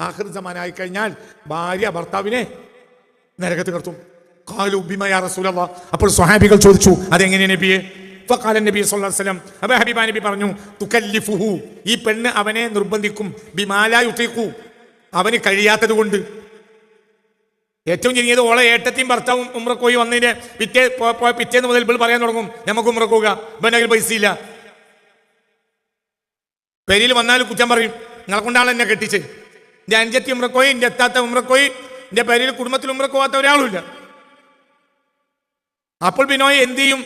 ആഖിർ സമാനായി കഴിഞ്ഞാൽ ഭാര്യ ഭർത്താവിനെ നരകത്ത് കടത്തും. ഖാലു ബിമാ യാ റസൂലല്ലാഹ്. അപ്പോൾ സ്വഹാബികൾ ചോദിച്ചു, അതെങ്ങനെ നബിയെ? ഫഖാല നബി സല്ലല്ലാഹു അലൈഹി വസല്ലം, അബൂ ഹബീബ നബി പറഞ്ഞു, തുകല്ലിഫുഹു, ഈ പെണ്ണ് അവനെ നിർബന്ധിക്കും, ബിമാ ലാ യുതീഖു, അവന് കഴിയാത്തത് കൊണ്ട്. ഏറ്റവും ചുരുങ്ങിയത് ഓളെ ഏട്ടത്തെയും ഭർത്താവും ഉംറക്ക് പോയി വന്നതിന്റെ പിറ്റേന്ന് മുതൽ ഇപ്പോൾ പറയാൻ തുടങ്ങും, നമുക്ക് ഉംറക്ക് പോവുക, ഇവൻ്റെ പൈസ ഇല്ല. പെരിയിൽ വന്നാലും കുറ്റം പറയും, നിങ്ങളെ കൊണ്ടാണ് എന്നെ കെട്ടിച്ച്. എൻ്റെ അഞ്ചത്തി ഉംറക്കോയി, എൻ്റെ എത്താത്ത ഉംറക്കോയി, എൻ്റെ പെരിയിൽ കുടുംബത്തിൽ ഉംറക്ക് പോകാത്ത ഒരാളുമില്ല. അപ്പോൾ ബിനോയ് എന്ത് ചെയ്യും?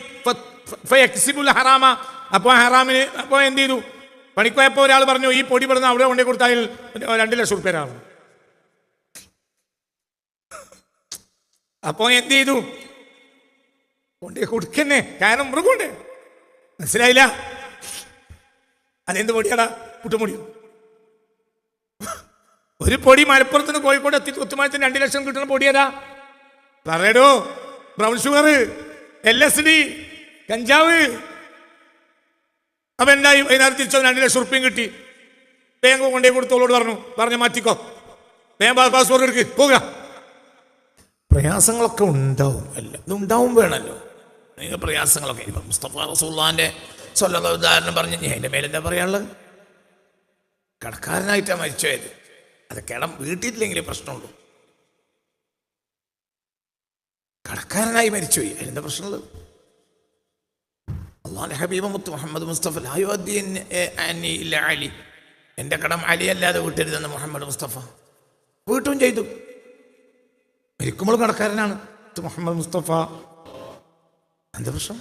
ഹറാമ. അപ്പോൾ ഹറാമിന് അപ്പോൾ എന്ത് ചെയ്തു? പണിക്കോയപ്പോൾ ഒരാൾ പറഞ്ഞു, ഈ പൊടി പെടുന്ന അവിടെ കൊണ്ടേ കൊടുത്താൽ 2 ലക്ഷം റുപ്യ. അപ്പോൾ എന്ത് ചെയ്തു? കൊണ്ടേ കൊടുക്കന്നെ, കാരണം മൃഗമുണ്ട്. മനസ്സിലായില്ല? അതെന്ത് പൊടിയാടാ? പുട്ടുപൊടി. ഒരു പൊടി മലപ്പുറത്ത് നിന്ന് കോഴിക്കോട് എത്തി കുത്തുമായത്തിന് 2 ലക്ഷം കിട്ടുന്ന പൊടിയതാ. പറയടോ, ബ്രൗൺ ഷുഗർ, LSD, കഞ്ചാവ്. അപ്പൊ എന്തായി? വൈകുന്നേരം തിരിച്ചോ 2 ലക്ഷം റുപ്യം കിട്ടി. ബാങ്ക് കൊണ്ടേ കൊടുത്തോളോട് പറഞ്ഞു മാറ്റിക്കോ, വേഗം പാസ്പോർട്ട് എടുക്ക്, പോവുക. പ്രയാസങ്ങളൊക്കെ ഉണ്ടാവും, അല്ല ഇതുണ്ടാവും വേണമല്ലോ. നിങ്ങൾ പ്രയാസങ്ങളൊക്കെ ഇപ്പം മുസ്തഫ റസൂലുള്ളാഹിന്റെ സ്വല്ലല്ലാഹു ഉദാഹരണം പറഞ്ഞു. ഞാൻ അതിൻ്റെ മേലെന്താ പറയാനുള്ളത്? കടക്കാരനായിട്ടാണ് മരിച്ചുപോയത്. അത് കിടം വീട്ടിയിട്ടില്ലെങ്കിൽ പ്രശ്നമുള്ളൂ. കടക്കാരനായി മരിച്ചുപോയി, അതിനെന്താ പ്രശ്നമുള്ളത്? അല്ലാഹുവിന്റെ ഹബീബ് മുത്ത് മുഹമ്മദ് മുസ്തഫ ലാ യുഅദ്ദി അന്നി ഇല്ലാ അലി, എൻ്റെ കടം അലി അല്ലാതെ വീട്ടരുതെന്ന് മുഹമ്മദ് മുസ്തഫ വീട്ടും ചെയ്തു. മരിക്കുമ്പോൾ കടക്കാരനാണ് മുഹമ്മദ് മുസ്തഫ. എന്താ പ്രശ്നം?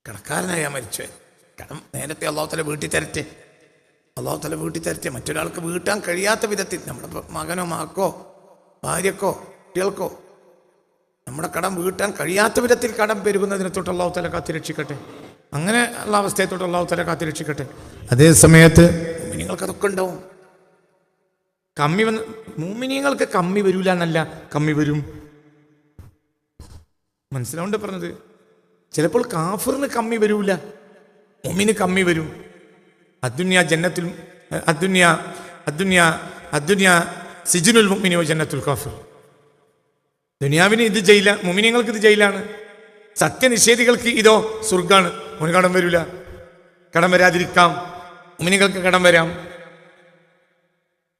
കടക്കാരനായാ മരിച്ചുപോയത്. കടം നേരത്തെ അല്ലാഹു തആല വീട്ടിൽ തരട്ടെ, അല്ലാഹു തആല വീട്ടിൽ തരട്ടെ. മറ്റൊരാൾക്ക് വീട്ടാൻ കഴിയാത്ത വിധത്തിൽ, നമ്മുടെ മകനോ മകക്കോ ഭാര്യക്കോ കുട്ടികൾക്കോ നമ്മുടെ കടം വീട്ടാൻ കഴിയാത്ത വിധത്തിൽ കടം പെരുകുന്നതിനെ തൊട്ട് അല്ലാഹു തആല കാത്തിരക്ഷിക്കട്ടെ. അങ്ങനെ ഉള്ള അവസ്ഥയെ തൊട്ട് അല്ലാഹു തആല കാത്തിരക്ഷിക്കട്ടെ. അതേ സമയത്ത് മുഅ്മിനീങ്ങൾക്ക് അതൊക്കെ ഉണ്ടാവും. കമ്മി വന്ന് മുഅ്മിനീങ്ങൾക്ക് കമ്മി വരില്ല എന്നല്ല, കമ്മി വരും. മനസ്സിലാവുണ്ട് പറഞ്ഞത്? ചിലപ്പോൾ കാഫിറിന് കമ്മി വരൂല, മുഅ്മിന് കമ്മി വരും. അദ്ദുനിയ ജന്നത്തുൽ അദ്ദുനിയ സിജ്നുൽ മുഅ്മിനി വ ജന്നത്തുൽ കാഫിർ. ദുനിയാവിന് ഇത് ജയില, മുഅ്മിനീങ്ങൾക്ക് ഇത് ജയിലാണ്. സത്യനിഷേധികൾക്ക് ഇതോ സ്വർഗ്ഗാണ്. അവന് കടം വരില്ല. കടം വരാതിരിക്കാം, മുഅ്മിനീങ്ങൾക്ക് കടം വരാം.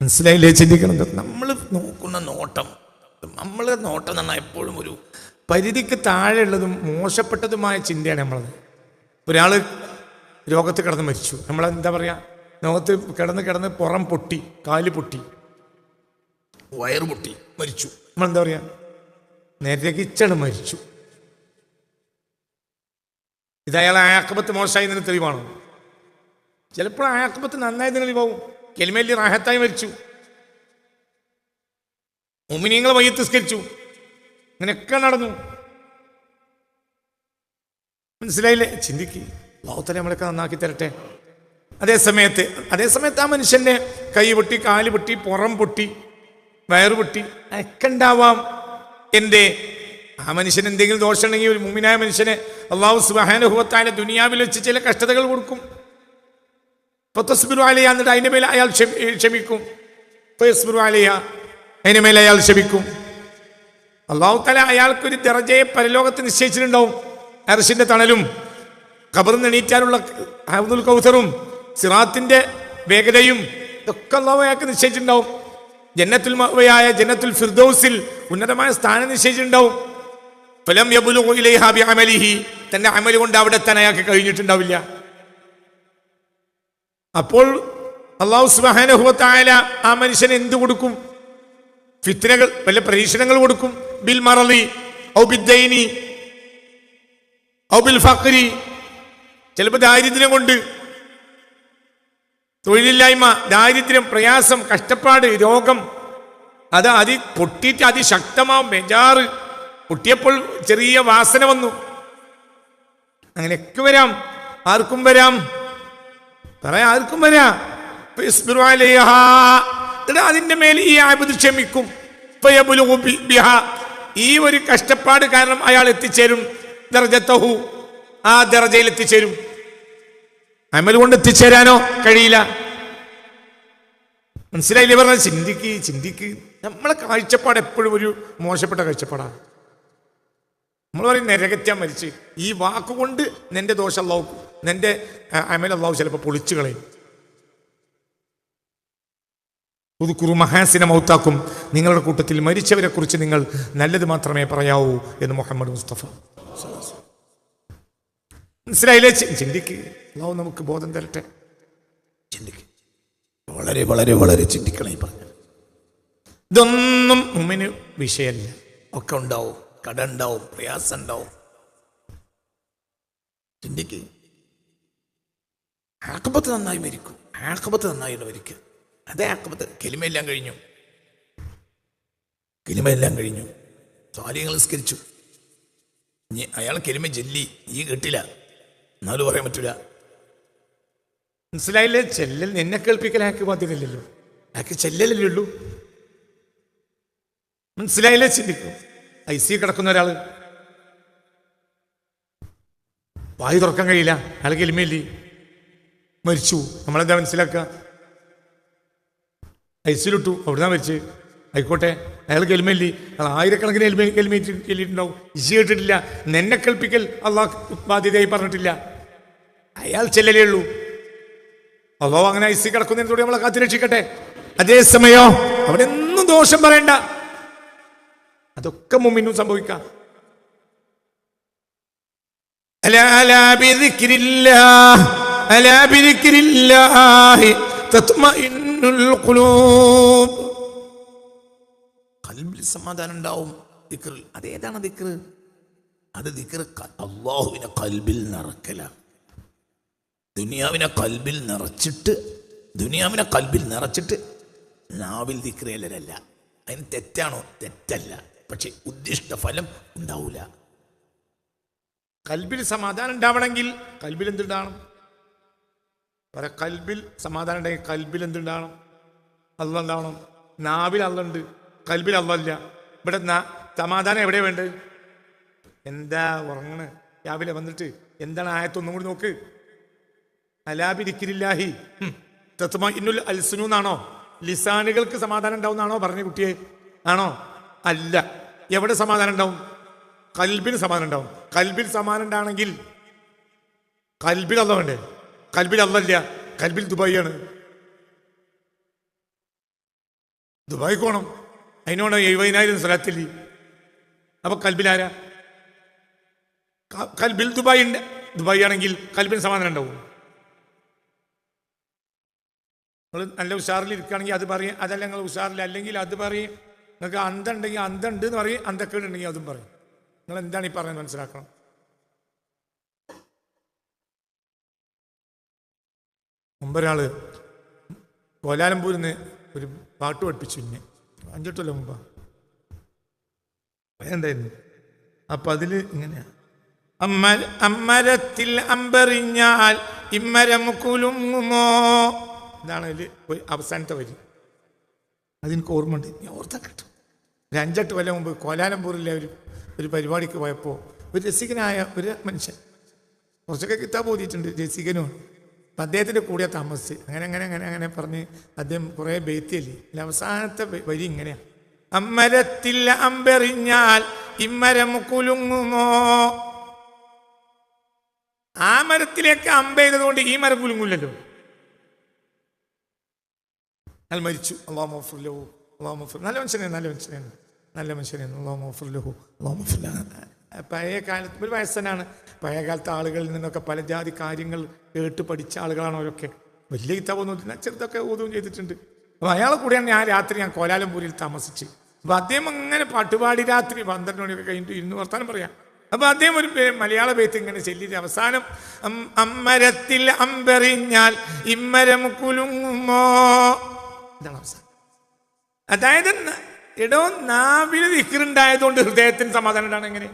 മനസ്സിലായില്ലേ? ചിന്തിക്കണം. നമ്മൾ നോക്കുന്ന നോട്ടം, നമ്മളെ നോട്ടം എന്ന് പറഞ്ഞാൽ എപ്പോഴും ഒരു പരിധിക്ക് താഴെയുള്ളതും മോശപ്പെട്ടതുമായ ചിന്തയാണ് നമ്മളത്. ഒരാൾ രോഗത്ത് കിടന്ന് മരിച്ചു, നമ്മളെന്താ പറയുക? ലോകത്ത് കിടന്ന് പുറം പൊട്ടി, കാല് പൊട്ടി, വയറ് പൊട്ടി മരിച്ചു. നമ്മളെന്താ പറയുക? നേരത്തെ കിച്ചണ് മരിച്ചു. ഇത് അയാൾ ആയാക്കബത്ത് മോശമായതിന് തെളിവാണോ? ചിലപ്പോൾ ആയാക്കബത്ത് നന്നായതിന് തെളിവാവും. കെലിമേലി റാഹത്തായി മരിച്ചു, മുഅ്മിനീങ്ങളെ മയ്യിത്ത് നിസ്കരിച്ചു, ഇങ്ങനെയൊക്കെ നടന്നു. മനസ്സിലായില്ലേ? ചിന്തിക്കുക. അല്ലാഹു തആല നമ്മളൊക്കെ നന്നാക്കി തരട്ടെ. അതേ സമയത്ത് ആ മനുഷ്യന്റെ കൈ പൊട്ടി, കാല് പൊട്ടി, പുറം പൊട്ടി, വയറ് പൊട്ടി, ഒക്കെ ഉണ്ടാവാം. ആ മനുഷ്യന് എന്തെങ്കിലും ദോഷം ഉണ്ടെങ്കിൽ, ഒരു മുഅ്മിനായ മനുഷ്യനെ അല്ലാഹു സുബ്ഹാനഹു വ തആല ദുനിയാവിൽ വെച്ച് ചില കഷ്ടതകൾ കൊടുക്കും. ഫതസ്ബിറു അലൈഹ, എന്നിട്ട് അതിന്റെ മേലെ അയാൾ ക്ഷമിക്കും. ഫയസ്ബിറു അലൈഹ, അതിന്റെ മേലെ അയാൾ ക്ഷമിക്കും. അല്ലാഹു തആല അയാൾക്കൊരു ദറജയെ പരലോകത്ത് നിശ്ചയിച്ചിട്ടുണ്ടാവും. അർശിന്റെ തണലും ഖബറിൽ നിന്ന് എണീറ്റാലുള്ള ഹൗദുൽ കൗസറും സിറാത്തിന്റെ വേഗതയും ഇതൊക്കെ അല്ലാഹു അയാൾക്ക് നിശ്ചയിച്ചിട്ടുണ്ടാവും. ജന്നത്തുൽ മഅവയായ ജന്നത്തുൽ ഫിർദൗസിൽ ഉന്നതമായ സ്ഥാനം നിശ്ചയിച്ചിട്ടുണ്ടാവും. ഫലം യബ്ലുഗു ഇലൈഹാ ബിഅമലിഹി, തന്റെ അമൽ കൊണ്ട് അവിടെ എത്താൻ അയാൾക്ക് കഴിഞ്ഞിട്ടുണ്ടാവില്ല. അപ്പോൾ അല്ലാഹു സുബ്ഹാനഹു വ തആല ആ മനുഷ്യന് എന്ത് കൊടുക്കും? ഫിത്നകൾ, വല്ല പരീക്ഷണങ്ങൾ കൊടുക്കും. ബിൽ മറളി ഔ ബിദ്ദൈനി ഔ ബിൽ ഫഖ്രി, ചിലപ്പോൾ ദാരിദ്ര്യം കൊണ്ട്, തൊഴിലില്ലായ്മ, ദാരിദ്ര്യം, പ്രയാസം, കഷ്ടപ്പാട്, രോഗം, അത് പൊട്ടിയിട്ട് അതിശക്തമാവും. ബേജാറ്, പൊട്ടിയപ്പോൾ ചെറിയ വാസന വന്നു, അങ്ങനെയൊക്കെ വരാം. ആർക്കും വരാം, പറയാം, ആർക്കും വരാം. അതിന്റെ മേലെ ഈ ആബിദ് ക്ഷമിക്കും. ഈ ഒരു കഷ്ടപ്പാട് കാരണം അയാൾ എത്തിച്ചേരും ദർജത്തഹു, ആ ദർജയിൽ എത്തിച്ചേരും. അമൽ കൊണ്ട് എത്തിച്ചേരാനോ കഴിയില്ല. മനസ്സിലായില്ലേ പറഞ്ഞ? ചിന്തിക്ക്. നമ്മളെ കാഴ്ചപ്പാട് എപ്പോഴും ഒരു മോശപ്പെട്ട കാഴ്ചപ്പാടാണ്. നമ്മൾ പറയും നരകറ്റാൻ മരിച്ച്, ഈ വാക്കുകൊണ്ട് നിന്റെ ദോഷം അല്ലാഹു, നിന്റെ അമൽ അല്ലാഹു ചിലപ്പോൾ പൊളിച്ചു കളയും. ഉദ്കുറു മഹാസിന മൗത്താക്കും, നിങ്ങളുടെ കൂട്ടത്തിൽ മരിച്ചവരെ കുറിച്ച് നിങ്ങൾ നല്ലത് മാത്രമേ പറയാവൂ എന്ന് മുഹമ്മദ് മുസ്തഫ. മനസ്സിലായില്ലേ? ചിന്തിക്ക്. അല്ലാഹു നമുക്ക് ബോധം തരട്ടെ. ചിന്തിക്ക്, വളരെ വളരെ വളരെ ചിന്തിക്കണം. ഈ പറഞ്ഞ ഇതൊന്നും മുമ്പിന് വിഷയമല്ല. ഒക്കെ ഉണ്ടാവും, കട ഉണ്ടാവും, പ്രയാസം ഉണ്ടാവും. ചിന്തിക്ക്. ആഖിബത്ത് നന്നായി മരിക്കും, ആഖിബത്ത് നന്നായിട്ട് മരിക്കുക. അതേ ആഖിബത്ത്. കലിമയെല്ലാം കഴിഞ്ഞു, സ്വാലിഹ്യങ്ങൾ നിസ്കരിച്ചു. ഇനി അയാൾ കലിമ ചൊല്ലി, ഈ കേട്ടില്ല, എന്നാലും പറയാൻ പറ്റൂല. മനസ്സിലായില്ലേ? ചെല്ലൽ നിന്നെ കേൾപ്പിക്കൽ അയാൾക്ക് ബാധ്യതയില്ലല്ലോ, അയാൾക്ക് ചെല്ലലല്ലേ ഉള്ളൂ. മനസ്സിലായില്ലേ? ചിന്തിക്കും. IC കിടക്കുന്ന ഒരാള് വായു തുറക്കാൻ കഴിയില്ല, അയാൾ കലിമയില്ലേ, മരിച്ചു. നമ്മളെന്താ മനസ്സിലാക്കുക? ICയിലിട്ടു, അവിടുന്ന് മരിച്ച്. ആയിക്കോട്ടെ, അയാൾ കലിമയില്ലേ, അയാൾ ആയിരക്കണക്കിന് കലിമേറ്റ് ചൊല്ലിയിട്ടുണ്ടാവും. ഇശി കേട്ടിട്ടില്ല. നിന്നെ കേൾപ്പിക്കൽ അള്ളാഹ് ബാധ്യതയായി പറഞ്ഞിട്ടില്ല, അയാൾ ചെല്ലലേ ഉള്ളൂ. അള്ളാഹു അങ്ങനെ IC കിടക്കുന്നതിനോട് നമ്മളെ കാത്തുരക്ഷിക്കട്ടെ. അതേസമയോ അവിടെ ഒന്നും ദോഷം പറയണ്ട, അതൊക്കെ മുമ്പിനും സംഭവിക്കാം. ഖൽബിൽ സമാധാനം ഉണ്ടാവും ദിക്റിൽ. അതേതാണ് ദിക്ർ? അത് ദിക്ർ അല്ലാഹുവിനെ ഖൽബിൽ നിറക്കലാണ്. ദുനിയാവിനെ ഖൽബിൽ നിറച്ചിട്ട് നാവിൽ ദിക്ർ ചെല്ലലല്ല. അതിന് തെറ്റാണോ? തെറ്റല്ല, പക്ഷെ ഉദ്ദിഷ്ട ഫലം ഉണ്ടാവൂല. കൽബിൽ സമാധാനം ഉണ്ടാവണമെങ്കിൽ കൽബിൽ എന്തുണ്ടാവണം? കൽബിൽ സമാധാനം ഉണ്ടെങ്കിൽ കൽബിൽ എന്തുണ്ടാവണം? അള്ള ഉണ്ടാവണം. നാവിൽ അള്ളുണ്ട്, കൽബിൽ അള്ളല്ല. ഇവിടെ സമാധാനം എവിടെയാ വേണ്ടത്? എന്താ ഉറങ്ങണ്? രാവിലെ വന്നിട്ട് എന്താണ് ആയത്തൊന്നും കൂടി നോക്ക്. അലാബിരിക്കില്ലാഹി തത്മഇന്നുൽ അൽസുനു എന്നാണോ? ലിസാനുകൾക്ക് സമാധാനം ഉണ്ടാവുന്നാണോ പറഞ്ഞ കുട്ടിയെ? ആണോ? അല്ല. എവിടെ സമാധാനം ഉണ്ടാവും? കൽബിന് സമാധാനം ഉണ്ടാവും. കൽബിൽ സമാധാനം ഉണ്ടാണെങ്കിൽ കൽബിൽ അല്ല വേണ്ടേ? കൽബിൽ അല്ലല്ല, കൽബിൽ ദുബായിയാണ്. ദുബായി പോകണം, അതിനോട് 70,000 സ്ഥലത്തില്ല. അപ്പൊ കൽബിലാരാ? കൽബിൽ ദുബായി ഉണ്ട്. ദുബായി ആണെങ്കിൽ കൽബിന് സമാധാനം ഉണ്ടാവും. നിങ്ങൾ നല്ല ഉഷാറിൽ ഇരിക്കുകയാണെങ്കിൽ അത് പറയും, അതല്ല നിങ്ങൾ ഉഷാറില്ല അല്ലെങ്കിൽ അത് പറയും. നിങ്ങൾക്ക് അന്തമുണ്ടെങ്കിൽ അന്തമുണ്ട് എന്ന് പറയും, അന്തക്കേട് ഉണ്ടെങ്കിൽ അതും പറയും. നിങ്ങൾ എന്താണ് ഈ പറയുന്നത് മനസ്സിലാക്കണം. മുമ്പൊരാള് കോലാലംപൂരിൽ നിന്ന് ഒരു പാട്ട് പഠിപ്പിച്ചു. ഇന്നെ 5-8 കൊല്ലം മുമ്പാ എന്തായിരുന്നു. അപ്പൊ അതില് ഇങ്ങനെയാ: അമ്മരത്തിൽ അമ്പറിഞ്ഞാൽ ഇമ്മരം കുലുങ്ങുമോ. ഇതാണ് അതിൽ അവസാനത്തെ വരി. അതെനിക്ക് ഓർമ്മയുണ്ട്, ഞാൻ ഓർത്താ കേട്ടു. 5-8 കൊല്ലം മുമ്പ് കോലാലംപൂരിലെ ഒരു പരിപാടിക്ക് പോയപ്പോൾ ഒരു രസികനായ ഒരു മനുഷ്യൻ, കുറച്ചൊക്കെ കിതാബ് ഓതിയിട്ടുണ്ട്, രസികനുമാണ്. അപ്പം അദ്ദേഹത്തിൻ്റെ കൂടെ താമസിച്ച് അങ്ങനെ പറഞ്ഞ് അദ്ദേഹം കുറേ ബേത്തിയല്ലേ. അല്ല, അവസാനത്തെ വരി ഇങ്ങനെയാണ്: അമ്മരത്തിൽ അമ്പെറിഞ്ഞാൽ ഇമ്മരം കുലുങ്ങുമോ. ആ മരത്തിലേക്ക് അമ്പെയ്തതുകൊണ്ട് ഈ മരം കുലുങ്ങൂല്ലല്ലോ. അയാൾ മരിച്ചു. അല്ലാഹു മഗ്ഫിർ ലഹു, അല്ലാഹു മഗ്ഫിർ. നല്ല മനുഷ്യനാണ് അല്ലാഹു മഗ്ഫിർ ലഹു, അല്ലാഹു മഗ്ഫിർ ലഹു. പഴയ കാലത്ത് ഒരു വയസ്സനാണ്. പഴയ കാലത്തെ ആളുകളിൽ നിന്നൊക്കെ പല ജാതി കാര്യങ്ങൾ കേട്ട് പഠിച്ച ആളുകളാണ് അവരൊക്കെ. വലിയ കിതാബൊന്നും ചെറുതൊക്കെ ഊതുകയും ചെയ്തിട്ടുണ്ട്. അപ്പോൾ അയാളെ കൂടെയാണ് ഞാൻ കോലാലംപൂരിൽ താമസിച്ച്. അപ്പോൾ അദ്ദേഹം അങ്ങനെ പാട്ടുപാടി രാത്രി 12 മണിയൊക്കെ കഴിഞ്ഞിട്ട് ഇരുന്ന് വർത്താനം പറയാം. അപ്പോൾ അദ്ദേഹം ഒരു മലയാള ബേത്ത് ഇങ്ങനെ ചൊല്ലിയിട്ട് അവസാനം അമ്മരത്തിൽ അമ്പെറിഞ്ഞാൽ ഇമ്മരം കുലുങ്ങുമോ. ഇതാണ് അവസാനം. അതായത് എടോ, നാവിൽ ദിക്റുണ്ടായതുകൊണ്ട് ഹൃദയത്തിന് സമാധാനം ഉണ്ടാണ്. എങ്ങനെ?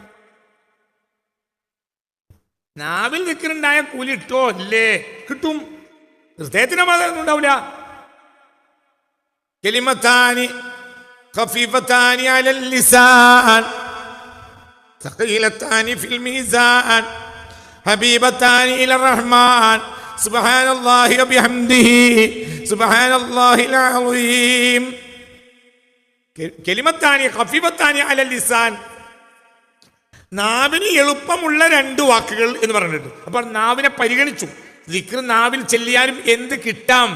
നാവിൽ ദിക്റുണ്ടായ കൂലി ഇട്ടോ അല്ലേ? കിട്ടും. ഹൃദയത്തിന് സമാധാനം ഉണ്ടാവില്ല. കലിമത്താനി ഖഫീഫത്താനി അലൽ ലിസാൻ ثقيلتان في الميزان حبيبتان إلى الرحمن سبحان الله وبحمده സുബ്ഹാനല്ലാഹിൽ അസീം. കലിമത്താനി ഖഫീഫത്താനി അലൽ ലിസാൻ, നാവിന് എളുപ്പമുള്ള രണ്ട് വാക്കുകൾ എന്ന് പറഞ്ഞിട്ടുണ്ട്. അപ്പോൾ നാവിനെ പരിഗണിച്ചു. ദിക്ർ നാവിൽ ചെല്ലിയാലും എന്ത് കിട്ടാം?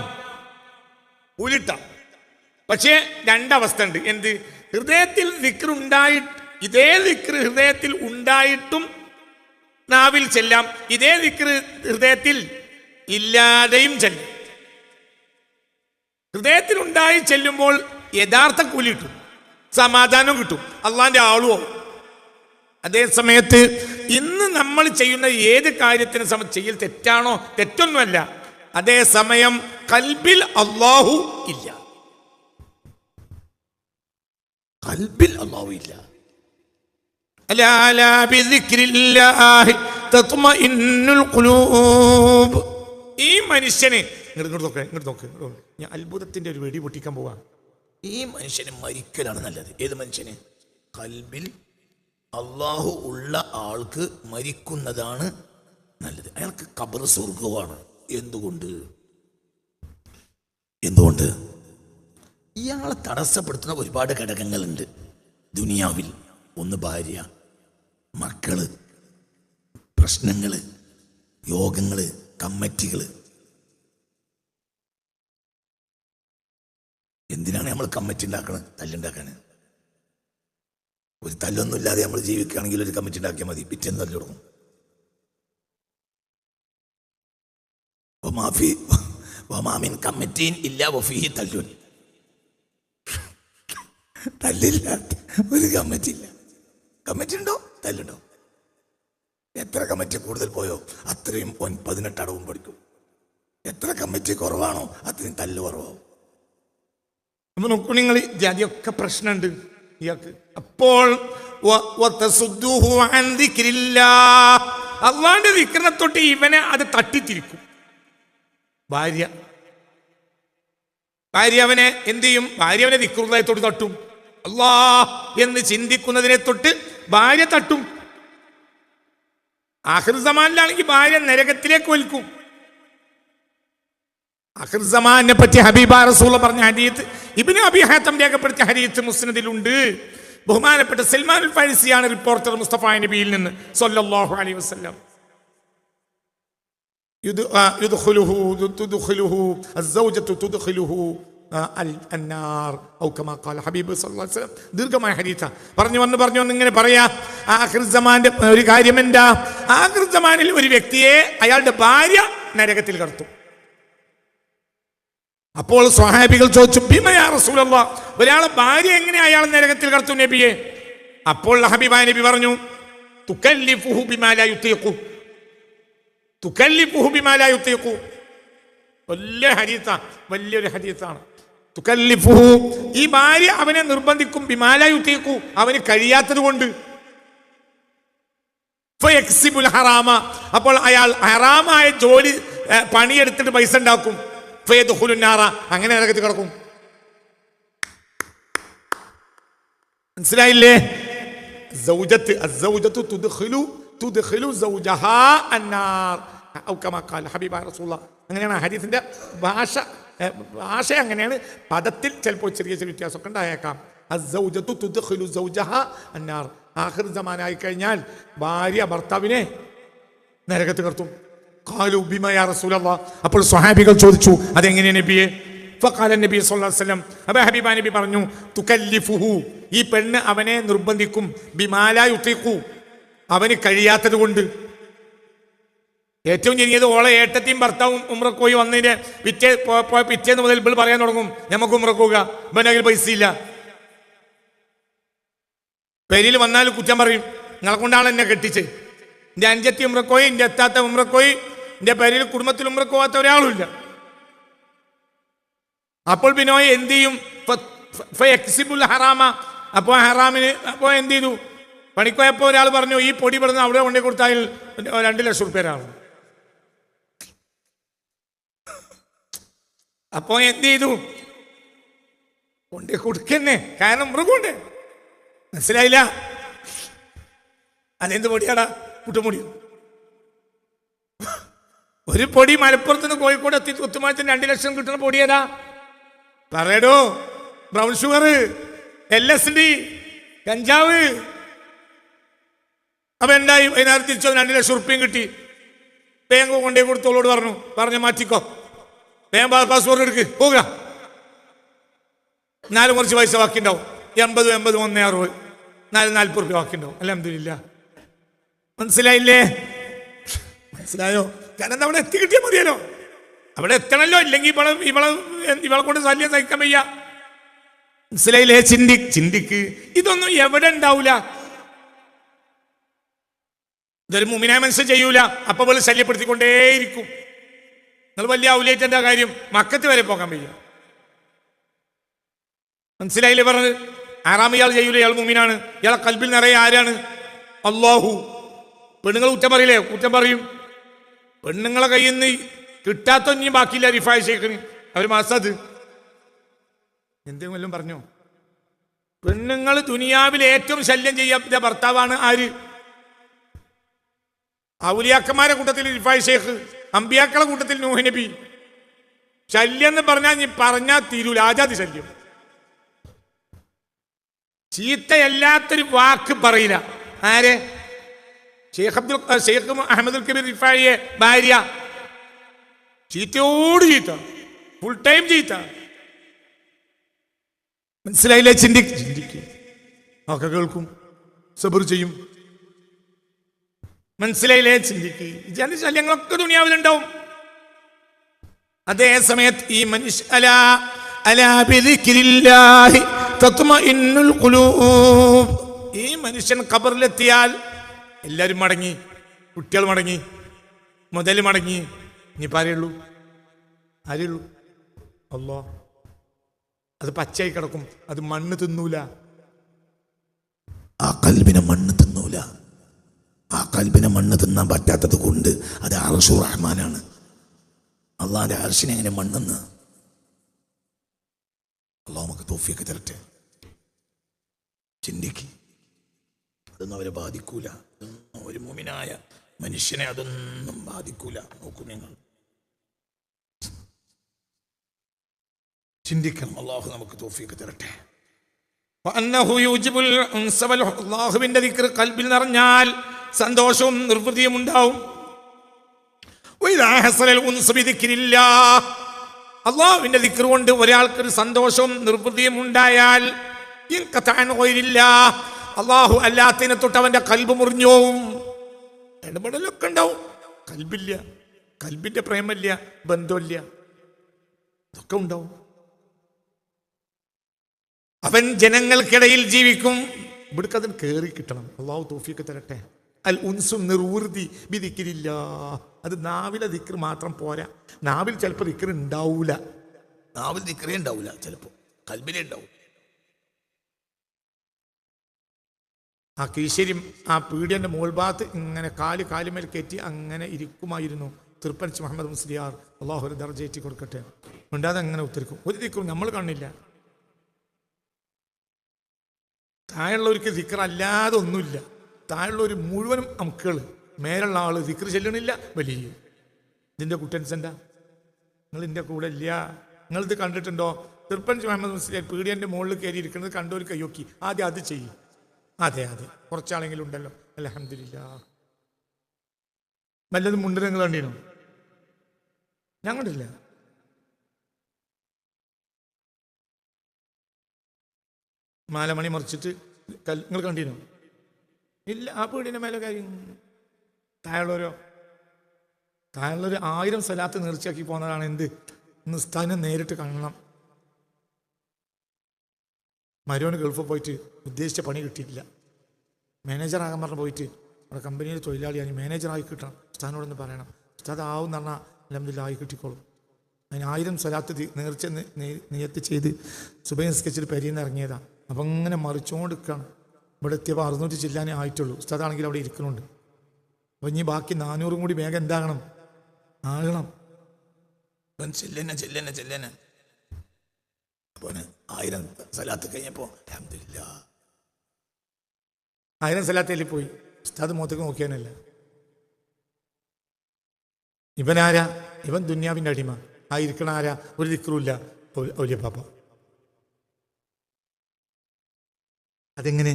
ഉലിട്ടാം. പക്ഷേ രണ്ടവസ്ഥ ഉണ്ട്. എന്ത്? ഹൃദയത്തിൽ ദിക്ർ ഉണ്ടായിട്ട്, ഇതേ ദിക്ർ ഹൃദയത്തിൽ ഉണ്ടായിട്ടും നാവിൽ ചെല്ലാം, ഇതേ ദിക്ർ ഹൃദയത്തിൽ ഇല്ലാതെയും ചെല്ലും. ഹൃദയത്തിൽ ഉണ്ടായി ചെല്ലുമ്പോൾ യഥാർത്ഥ കൂലി കിട്ടും, സമാധാനം കിട്ടും, അള്ളാന്റെ ആളുവോ. അതേ സമയത്ത് ഇന്ന് നമ്മൾ ചെയ്യുന്ന ഏത് കാര്യത്തിന് ചെയ്യൽ തെറ്റാണോ? തെറ്റൊന്നുമല്ല. അതേ സമയം കൽബിൽ അള്ളാഹു ഇല്ല, കൽബിൽ അള്ളാഹു ഇല്ല. അലാ ബിദിക്രില്ലാഹി തത്മഇന്നുൽ ഖുലൂബ്. ഈ മനുഷ്യന് ഇങ്ങോട്ട് നോക്ക്, ഞാൻ അത്ഭുതത്തിന്റെ ഒരു വെടി പൊട്ടിക്കാൻ പോവാ. ഈ മനുഷ്യന് മരിക്കലാണ് നല്ലത്. ഏത് മനുഷ്യന്? കൽബിൽ അള്ളാഹു ഉള്ള ആൾക്ക് മരിക്കുന്നതാണ് നല്ലത്. അയാൾക്ക് ഖബർ സ്വർഗമാണ്. എന്തുകൊണ്ട്? ഇയാളെ തടസ്സപ്പെടുത്തുന്ന ഒരുപാട് ഘടകങ്ങളുണ്ട് ദുനിയാവിൽ. ഒന്ന് ഭാര്യ, മക്കള്, പ്രശ്നങ്ങള്, യോഗങ്ങള്, കമ്മിറ്റികള്. എന്തിനാണ് നമ്മൾ കമ്മിറ്റി ഉണ്ടാക്കണത്? തല്ലുണ്ടാക്കാൻ. ഒരു തല്ലൊന്നും ഇല്ലാതെ നമ്മൾ ജീവിക്കുകയാണെങ്കിൽ ഒരു കമ്മിറ്റി ഉണ്ടാക്കിയാൽ മതി, പിറ്റേന്ന് തല്ലു തുടങ്ങും. കമ്മിറ്റീൻ ഇല്ല വഫീഹി തല്ലുൻ. തല്ലില്ലാത്ത ഒരു കമ്മിറ്റി ഇല്ല. കമ്മിറ്റി ഉണ്ടോ? തല്ലുണ്ടോ? എത്ര കമ്മിറ്റി കൂടുതൽ പോയോ അത്രയും 18 അടവും പഠിക്കും. എത്ര കമ്മിറ്റി കുറവാണോ അത്രയും തല്ല് കുറവാകും. നമ്മൾ നോക്കൂ, നിങ്ങൾ ജാതിയൊക്കെ പ്രശ്നമുണ്ട് ഇയാൾക്ക്. അപ്പോൾ അള്ളാന്റെ ദിക്റിനെ തൊട്ട് ഇവനെ അത് തട്ടിത്തിരിക്കും. ഭാര്യ അവനെ എന്ത് ചെയ്യും? ഭാര്യ അവനെ ദിക്റുള്ളതിനെ തൊട്ട് തട്ടും. അല്ലാ എന്ന് ചിന്തിക്കുന്നതിനെ തൊട്ട് ഭാര്യ തട്ടും. ആഖിർ സമാനിലാണെങ്കിൽ ഭാര്യ നരകത്തിലേക്ക് വലിക്കും. ആഖിർ സമാനെ പറ്റി ഹബീബ റസൂൽ പറഞ്ഞ ഹദീത്ത് ഇബ്നു അബീ ഹാത്തം രേഖപ്പെടുത്തിയ ഹദീത്ത് മുസ്നദിലുണ്ട്. ബഹുമാനപ്പെട്ട സൽമാനുൽ ഫാരിസിയാണ് റിപ്പോർട്ടർ മുസ്തഫ നബിയിൽ നിന്ന് സല്ലല്ലാഹു അലൈഹി വസല്ലം. തുദ്ഖിലുഹു അസ്സൗജത്തു തുദ്ഖിലുഹു അന്നാർ ഔ കമാ ഖാല ഹബീബ് സല്ലല്ലാഹു അലൈഹി വസല്ലം. ദീർഘമായ ഹദീത്ത. പറഞ്ഞു വന്ന് ഇങ്ങനെ പറയാ, ആഖിർ സമാന്റെ ഒരു കാര്യം എന്താ? ആഖിർ സമാനിൽ ഒരു വ്യക്തിയെ അയാളുടെ ഭാര്യ നരകത്തിൽ കടത്തും. അപ്പോൾ സ്വഹാബികൾ ചോദിച്ചു, ബിമ യാ റസൂലല്ലാഹ്, ഒരാളെ ഭാര്യ എങ്ങനെ അയാൾ നരകത്തിൽ കടത്തും നബിയെ? അപ്പോൾ ഹബീബായ നബി പറഞ്ഞു, തുകല്ലിഫുഹു ബിമാ ലാ യുതീഖു. വലിയൊരു ഹദീസാണ്. തുകല്ലിഫുഹു, ഈ ഭാര്യ അവനെ നിർബന്ധിക്കും, ബിമാ ലാ യുതീഖു, അവന് കഴിയാത്തത് കൊണ്ട്. ഫയക്സിബുൽ ഹറാമ, അപ്പോൾ അയാൾ ഹറാമായ ജോലി പണിയെടുത്തിട്ട് പൈസ ഉണ്ടാക്കും. ഫയദ്ഖുലുന്നാറ, അങ്ങനെ നരകത്തിൽ കിടക്കും. മനസ്സിലായില്ലേ? അസ്സൗജത്തു തുദ്ഖിലു സൗജഹാ അന്നാർ ഔ കമാ ഖാല ഹബീബായ റസൂലുള്ളാഹ്. അങ്ങനെയാണ് ഹദീസിന്റെ ഭാഷ അങ്ങനെയാണ്. പദത്തിൽ ചിലപ്പോൾ ചെറിയ വ്യത്യാസമൊക്കെ ഉണ്ടായേക്കാം. അസ്സൗജത്തു തുദ്ഖിലു സൗജഹാ അന്നാർ. ആഖിർ സമാനായി കഴിഞ്ഞാൽ ഭാര്യ ഭർത്താവിനെ നരകത്ത് കടത്തും. ഖാലു ബിമാ യാ റസൂലല്ലാഹ്, അപ്പോൾ സ്വഹാബികൾ ചോദിച്ചു, അതെങ്ങനെയാണ് നബിയെ? ഫഖാല നബി സല്ലല്ലാഹു അലൈഹി വസല്ലം, അപ്പോൾ ഹബീബ നബി പറഞ്ഞു, തുകല്ലിഫുഹു, ഈ പെണ്ണ് അവനെ നിർബന്ധിക്കും, ബിമാ ലാ യുതീഖു, അവന് കഴിയാത്തത് കൊണ്ട്. ഏറ്റവും ചെറിയത് ഓളെ ഏട്ടത്തെയും ഭർത്താവും ഉംറക്ക് പോയി വന്നതിന്റെ പിറ്റേന്ന് മുതൽ ഇവൾ പറയാൻ തുടങ്ങും, നമുക്ക് ഉംറക്ക് പോവുക, ഇവൻ്റെ പൈസ ഇല്ല. പെരിയിൽ വന്നാൽ കുറ്റം പറയും, നിങ്ങളെ കൊണ്ടാണ് എന്നെ കെട്ടിച്ച്. എൻ്റെ അഞ്ചത്തി ഉംറക്കോയി, എൻ്റെ എത്താത്ത ഉംറക്കോയി, എൻ്റെ പെരിയിൽ കുടുംബത്തിൽ ഉംറക്ക് പോകാത്ത ഒരാളുമില്ല. അപ്പോൾ പിന്നെ എന്ത് ചെയ്യും? ഹറാമ, അപ്പോൾ ഹറാമിന് അപ്പോൾ എന്ത് ചെയ്തു? പണിക്കോയപ്പോൾ ഒരാൾ പറഞ്ഞു, ഈ പൊടി പെടുന്ന അവിടെ കൊണ്ടേ കൊടുത്താൽ 2 ലക്ഷം റുപ്യ ഒരാൾ. അപ്പോൾ എന്ത് ചെയ്തു? കൊണ്ടേ കൊടുക്കന്നെ, കാരണം മൃഗമുണ്ട്. മനസ്സിലായില്ല? അതെന്ത് പൊടിയാടാ? കുട്ടുമുടിയോ? ഒരു പൊടി മലപ്പുറത്ത് നിന്ന് കോഴിക്കോട് എത്തി കുത്തുമായത്തിന് 2 ലക്ഷം കിട്ടുന്ന പൊടി ഏതാ പറയടോ? ബ്രൗൺ ഷുഗർ, LSD, കഞ്ചാവ്. അപ്പൊ എന്തായി? വൈകുന്നേരം തിരിച്ചോ 2 ലക്ഷം ഉറുപ്പ്യം കിട്ടി. ബാങ്ക് കൊണ്ടേ കൊടുത്തോളോട് പറഞ്ഞു മാറ്റിക്കോ, വേഗം പാസ്പോർട്ട് എടുക്ക്, പോവുക. എന്നാലും കുറച്ച് പൈസ ബാക്കിണ്ടാവും. 80 160 40 ഉറുപ്പ്യ ബാക്കിണ്ടാവും. അൽഹംദുലില്ലാ. മനസ്സിലായില്ലേ? മനസ്സിലായോ? കാരണം അവിടെ എത്തി കിട്ടിയാൽ മതിയല്ലോ. അവിടെ എത്തണല്ലോ, ഇല്ലെങ്കിൽ ഇവളെ കൊണ്ട് ശല്യം സഹിക്കാൻ വയ്യ. മനസ്സിലായില്ലേ? ചിന്തിക്ക്. ഇതൊന്നും എവിടെ ഉണ്ടാവൂല. ഇതൊരു മുഅ്മിനായ മനുഷ്യൻ ചെയ്യൂല. അപ്പൊ ഇവള് ശല്യപ്പെടുത്തിക്കൊണ്ടേയിരിക്കും. നിങ്ങൾ വലിയ ഔലിയായിട്ട് എന്താ കാര്യം? മക്കത്ത് വരെ പോകാൻ വയ്യ. മനസ്സിലായില്ലേ പറഞ്ഞത്? ആറാം ഇയാൾ ചെയ്യൂല, ഇയാൾ മുഅ്മിനാണ്. ഇയാളെ കൽബിൽ നിറയെ ആരാണ്? അല്ലാഹു. പെണ്ണുങ്ങൾ കുറ്റം പറയില്ലേ? കുറ്റം പറയും. പെണ്ണുങ്ങളെ കയ്യിൽ നിന്ന് കിട്ടാത്തൊന്നും ബാക്കിയില്ല. റിഫായ് ഷെയ്ഖിന് അവർ മാസത് എന്തെങ്കിലും പറഞ്ഞോ? പെണ്ണുങ്ങൾ ദുനിയാവിൽ ഏറ്റവും ശല്യം ചെയ്യാത്ത ഭർത്താവാണ് ആര്? ഔലിയാക്കന്മാരെ കൂട്ടത്തിൽ റിഫായ് ഷെയ്ഖ്, അമ്പിയാക്കളെ കൂട്ടത്തിൽ നൂഹ് നബി. ശല്യം എന്ന് പറഞ്ഞാൽ തീരൂല. ആജാതി ശല്യം. ചീത്തയല്ലാത്തൊരു വാക്ക് പറയില്ല. ആരെ? ഷെയ്ഖ് അഹമ്മദുൽ കബീർ റിഫായിയെ ഭാര്യ. ചീത്തയോട് ചീത്ത, ഫുൾ ടൈം ചീത്ത. മനസ്സിലായില്ലേ? ചിന്തിക്ക്. ഒക്കെ കേൾക്കും, സബർ ചെയ്യും. മനസ്സിലായില്ലേ? ചിന്തിക്ക്. ഇതിന്റെ ശല്യങ്ങളൊക്കെ ദുനിയാവിലുണ്ടാവും. അതേ സമയത്ത് ഈ മനുഷ്യ ഈ മനുഷ്യൻ ഖബറിലെത്തിയാൽ എല്ലാവരും മടങ്ങി, കുട്ടികൾ മടങ്ങി, മുതൽ മടങ്ങി. ഇനിയിപ്പോൾ ആരെയുള്ളൂ? അല്ലാ. അത് പച്ചയായി കിടക്കും. അത് മണ്ണ് തിന്നൂല. ആ കൽബിനെ മണ്ണ് തിന്നൂല. ആ കൽബിനെ മണ്ണ് തിന്നാൻ പറ്റാത്തത് കൊണ്ട് അത് അർശുർ റഹ്മാനാണ്. അള്ളാന്റെ അർശിനെ എങ്ങനെ മണ്ണെന്ന്? അള്ളാഹു നമുക്ക് തൗഫീഖ് തരട്ടെ. ചിന്തിക്ക്. അതൊന്നും അവരെ ബാധിക്കൂല. ഒരു മുഅ്മിനായ മനുഷ്യനെ അതൊന്നും ബാധിക്കൂല. നോക്കൂ നിങ്ങൾ, ചിന്തിക്കണം. അള്ളാഹു നമുക്ക് തൗഫീഖ് തരട്ടെ. അള്ളാഹുവിന്റെ ദിക്ർ ഖൽബിൽ നിറഞ്ഞാൽ സന്തോഷവും നിർവൃതിയും ഉണ്ടാവും. അള്ളാഹുവിന്റെ ദിക്ർ കൊണ്ട് ഒരാൾക്കൊരു സന്തോഷവും നിർവൃതിയും ഉണ്ടായാൽ അള്ളാഹു അല്ലാത്തതിനെ തൊട്ട് അവന്റെ കൽബ് മുറിഞ്ഞോവും. ഇടപെടലൊക്കെ ഉണ്ടാവും. കൽബില്ല, കൽബിന്റെ പ്രേമല്ല, ബന്ധമില്ല, ഇതൊക്കെ ഉണ്ടാവും. അവൻ ജനങ്ങൾക്കിടയിൽ ജീവിക്കും. ഇവിടേക്ക് അതിന് കയറി കിട്ടണം. അള്ളാഹു തൗഫീഖ് തരട്ടെ. അൽ ഉൻസും നിർവൃതി ബിദിക്രില്ല. അത് നാവിലെ ദിക്ർ മാത്രം പോരാ. നാവിൽ ചിലപ്പോൾ ദിക്ർ ഉണ്ടാവൂല. നാവിൽ ദിക്റേ ഉണ്ടാവൂല, ചിലപ്പോൾ കൽബിലേ ഉണ്ടാവും. ആ കീശേരി ആ പീഡിയന്റെ മുകൾ ഭാഗത്ത് ഇങ്ങനെ കാലുമേൽ കയറ്റി അങ്ങനെ ഇരിക്കുമായിരുന്നു തൃപ്പനച്ച് മുഹമ്മദ് മുസ്ലിയാർ. അള്ളാഹു ഒരു ദർജയേറ്റി കൊടുക്കട്ടെ. ഉണ്ടാതെ അങ്ങനെ ഉത്തരിക്കും. ഒരു ദിക്റും നമ്മൾ കാണില്ല. താഴെയുള്ളവർക്ക് ദിക്ർ അല്ലാതെ ഒന്നുമില്ല. താഴെയുള്ളവർ മുഴുവനും അമുക്കുകൾ. മേലുള്ള ആള് ദിക്ർ ചെല്ലണില്ല. വലിയ ഇതിൻ്റെ കുട്ടൻസ് എന്താ? നിങ്ങൾ ഇതിൻ്റെ കൂടെ ഇല്ല. നിങ്ങളിത് കണ്ടിട്ടുണ്ടോ? തൃപ്പനച്ച് മുഹമ്മദ് മുസ്ലിയാർ പീഡിയന്റെ മുകളിൽ കയറി ഇരിക്കുന്നത് കണ്ടൊരു കയ്യൊക്കി. ആദ്യം അത് ചെയ്യും. അതെ കുറച്ചാളെങ്കിലും ഉണ്ടല്ലോ. അൽഹംദുലില്ലാ. വല്ലതും മുണ്ട് നിങ്ങൾ കണ്ടീനോ? ഞാൻ കണ്ടില്ല. മാലമണി മറിച്ചിട്ട് നിങ്ങൾ കണ്ടീനോ? ഇല്ല. ആ പീടിൻ്റെ മേലെ കാര്യം. താഴെയുള്ളവരോ? താഴെയുള്ളൊരു 1000 സ്വലാത്ത് നേർച്ചയാക്കി പോകുന്നതാണ്. എന്ത്? ഉസ്താദിനെ നേരിട്ട് കാണണം. മരുവന് ഗൾഫിൽ പോയിട്ട് ഉദ്ദേശിച്ച പണി കിട്ടിയിട്ടില്ല. മാനേജറാകാൻ പറഞ്ഞ് പോയിട്ട് അവിടെ കമ്പനിയിൽ തൊഴിലാളിയാണ്. മാനേജറായി കിട്ടണം. ഉസ്താദിനോടൊന്ന് പറയണം. ഉസ്താദ് ആവും എന്ന് പറഞ്ഞാൽ അൽഹംദുലില്ലാ ആയി കിട്ടിക്കോളും. അതിന് 1000 സ്വലാത്ത് നേർച്ച നിയത്ത് ചെയ്ത് സുബഹി നിസ്കരിച്ചിട്ട് പെരിയിൽ നിന്ന് ഇറങ്ങിയതാണ്. അപ്പം ഇങ്ങനെ മറിച്ചുകൊണ്ട് നിൽക്കുകയാണ്. ഇവിടെ എത്തിയപ്പോൾ 600 ചില്ലാനേ ആയിട്ടുള്ളൂ. ഉസ്താദാണെങ്കിൽ അവിടെ ഇരിക്കുന്നുണ്ട്. അപ്പോൾ ഇനി ബാക്കി 400 കൂടി വേഗം എന്താകണം? ആകണം. ചെല്ലന്നെ. അപ്പോൾ 1000 സ്വലാത്ത് കഴിഞ്ഞപ്പോൾ അൽഹംദുലില്ലാ 1000 സ്വലാത്തേൽ പോയി. ഉസ്താദ് മുഖത്തേക്ക് നോക്കിയാനല്ല. ഇവനാരാ? ഇവൻ ദുന്യാവിൻ്റെ അടിമ. ആ ഇരിക്കണ ആരാ? ഒരു ദിക്റുമില്ല, ഔലിയ പാപ്പ. അതെങ്ങനെ?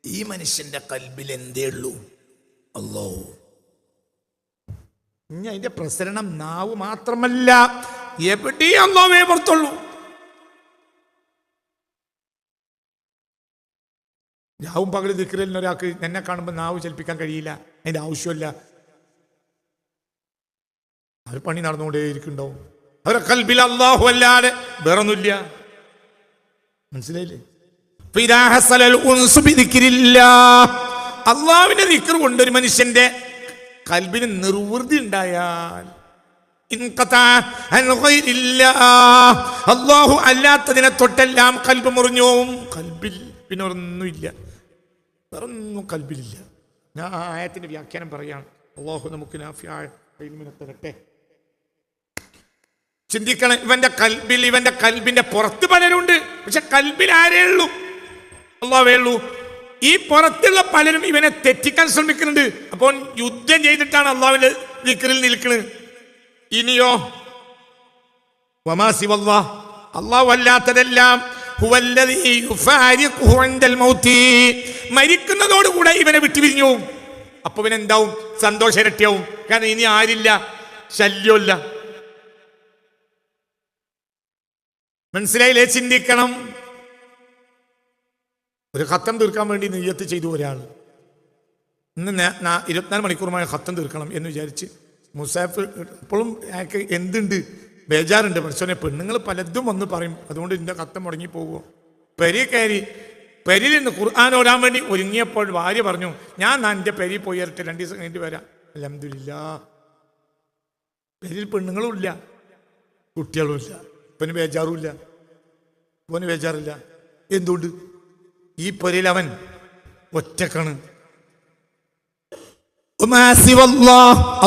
ഈ മനുഷ്യന്റെ കൽബിൽ എന്തേ ഉള്ളൂ? അല്ലാഹു. ഇനി അതിന്റെ പ്രസരണം നാവ് മാത്രമല്ല, എവിടെയും അല്ലാഹുവേ പുറത്തുള്ളൂ. രാവും പകല് ദിക്റിൽ ഒരാൾക്ക് എന്നെ കാണുമ്പോൾ നാവ് ചലിപ്പിക്കാൻ കഴിയില്ല, അതിന്റെ ആവശ്യമില്ല. അവർ പണി നടന്നുകൊണ്ടേയിരിക്കുന്നുണ്ടാവും. അവരെ കൽബിൽ അല്ലാഹു അല്ലാതെ വേറൊന്നുമില്ല. മനസ്സിലായില്ലേ? അള്ളാഹുവിന്റെ ദിക്ർ കൊണ്ട് ഒരു മനുഷ്യന്റെ കൽബിന് നിർവൃതി ഉണ്ടായാൽ, അള്ളാഹു അല്ലാത്തതിനെ തൊട്ടെല്ലാം കൽബ് മുറിഞ്ഞോവും. കൽബിൽ പിന്നെ ഒന്നുമില്ല, വേറൊന്നും കൽബിലില്ല. ഞാൻ ആ ആയത്തിന്റെ വ്യാഖ്യാനം പറയാണ്. അള്ളാഹു നമുക്ക് നാഫിയായ ഇൽമിനെ തരട്ടെ. ചിന്തിക്കണം, ഇവന്റെ കൽബിന്റെ പുറത്ത് പലരുണ്ട്, പക്ഷെ കൽബിൽ ആരേ ഉള്ളൂ? അല്ലാഹുവേ ഉള്ളൂ. ഈ പുറത്തുള്ള പലരും ഇവനെ തെറ്റിക്കാൻ ശ്രമിക്കുന്നുണ്ട്. അപ്പോൾ യുദ്ധം ചെയ്തിട്ടാണ് അള്ളാഹുവിന്റെ ദിക്റിൽ നിൽക്കുന്നത്. ഇനിയോ വമാ സിവല്ലാഹ്, അള്ളാഹു അല്ലാത്തതെല്ലാം മരിക്കുന്നതോടുകൂടെ ഇവനെ വിട്ടുപിരിഞ്ഞു. അപ്പൊ ഇവനെന്താവും? സന്തോഷം ഇരട്ടിയാവും. കാരണം ഇനി ആരില്ല, ശല്യമില്ല. മനസ്സിലായില്ലേ? ചിന്തിക്കണം. ഒരു ഖത്തം തീർക്കാൻ വേണ്ടി നിയ്യത്ത് ചെയ്തു ഒരാൾ. ഇന്ന് 24 മണിക്കൂറുമായ ഖത്തം തീർക്കണം എന്ന് വിചാരിച്ച് മുസാഫ് ഇപ്പോഴും അയാൾക്ക് എന്തുണ്ട്, ബേജാറുണ്ട്. മനുഷ്യനെ പെണ്ണുങ്ങൾ പലതും വന്ന് പറയും, അതുകൊണ്ട് ഇതിൻ്റെ ഖത്തം മുടങ്ങി പോകുമോ. പെരിയിൽ നിന്ന് ഖുർആൻ ഓടാൻ വേണ്ടി ഒരുങ്ങിയപ്പോൾ ഭാര്യ പറഞ്ഞു, ഞാൻ എൻ്റെ പെരി പോയി ഇരട്ടെ, 2 ദിവസം കഴിഞ്ഞിട്ട് വരാം. അൽഹംദുലില്ലാഹ്. പെരിയിൽ പെണ്ണുങ്ങളും ഇല്ല, കുട്ടികളും ഇല്ല. ഇവന് ബേജാറുമില്ല, ഇവന് ബേജാറില്ല. എന്തുകൊണ്ട്? ഈ പൊരയിൽ അവൻ ഒറ്റക്കാണ്.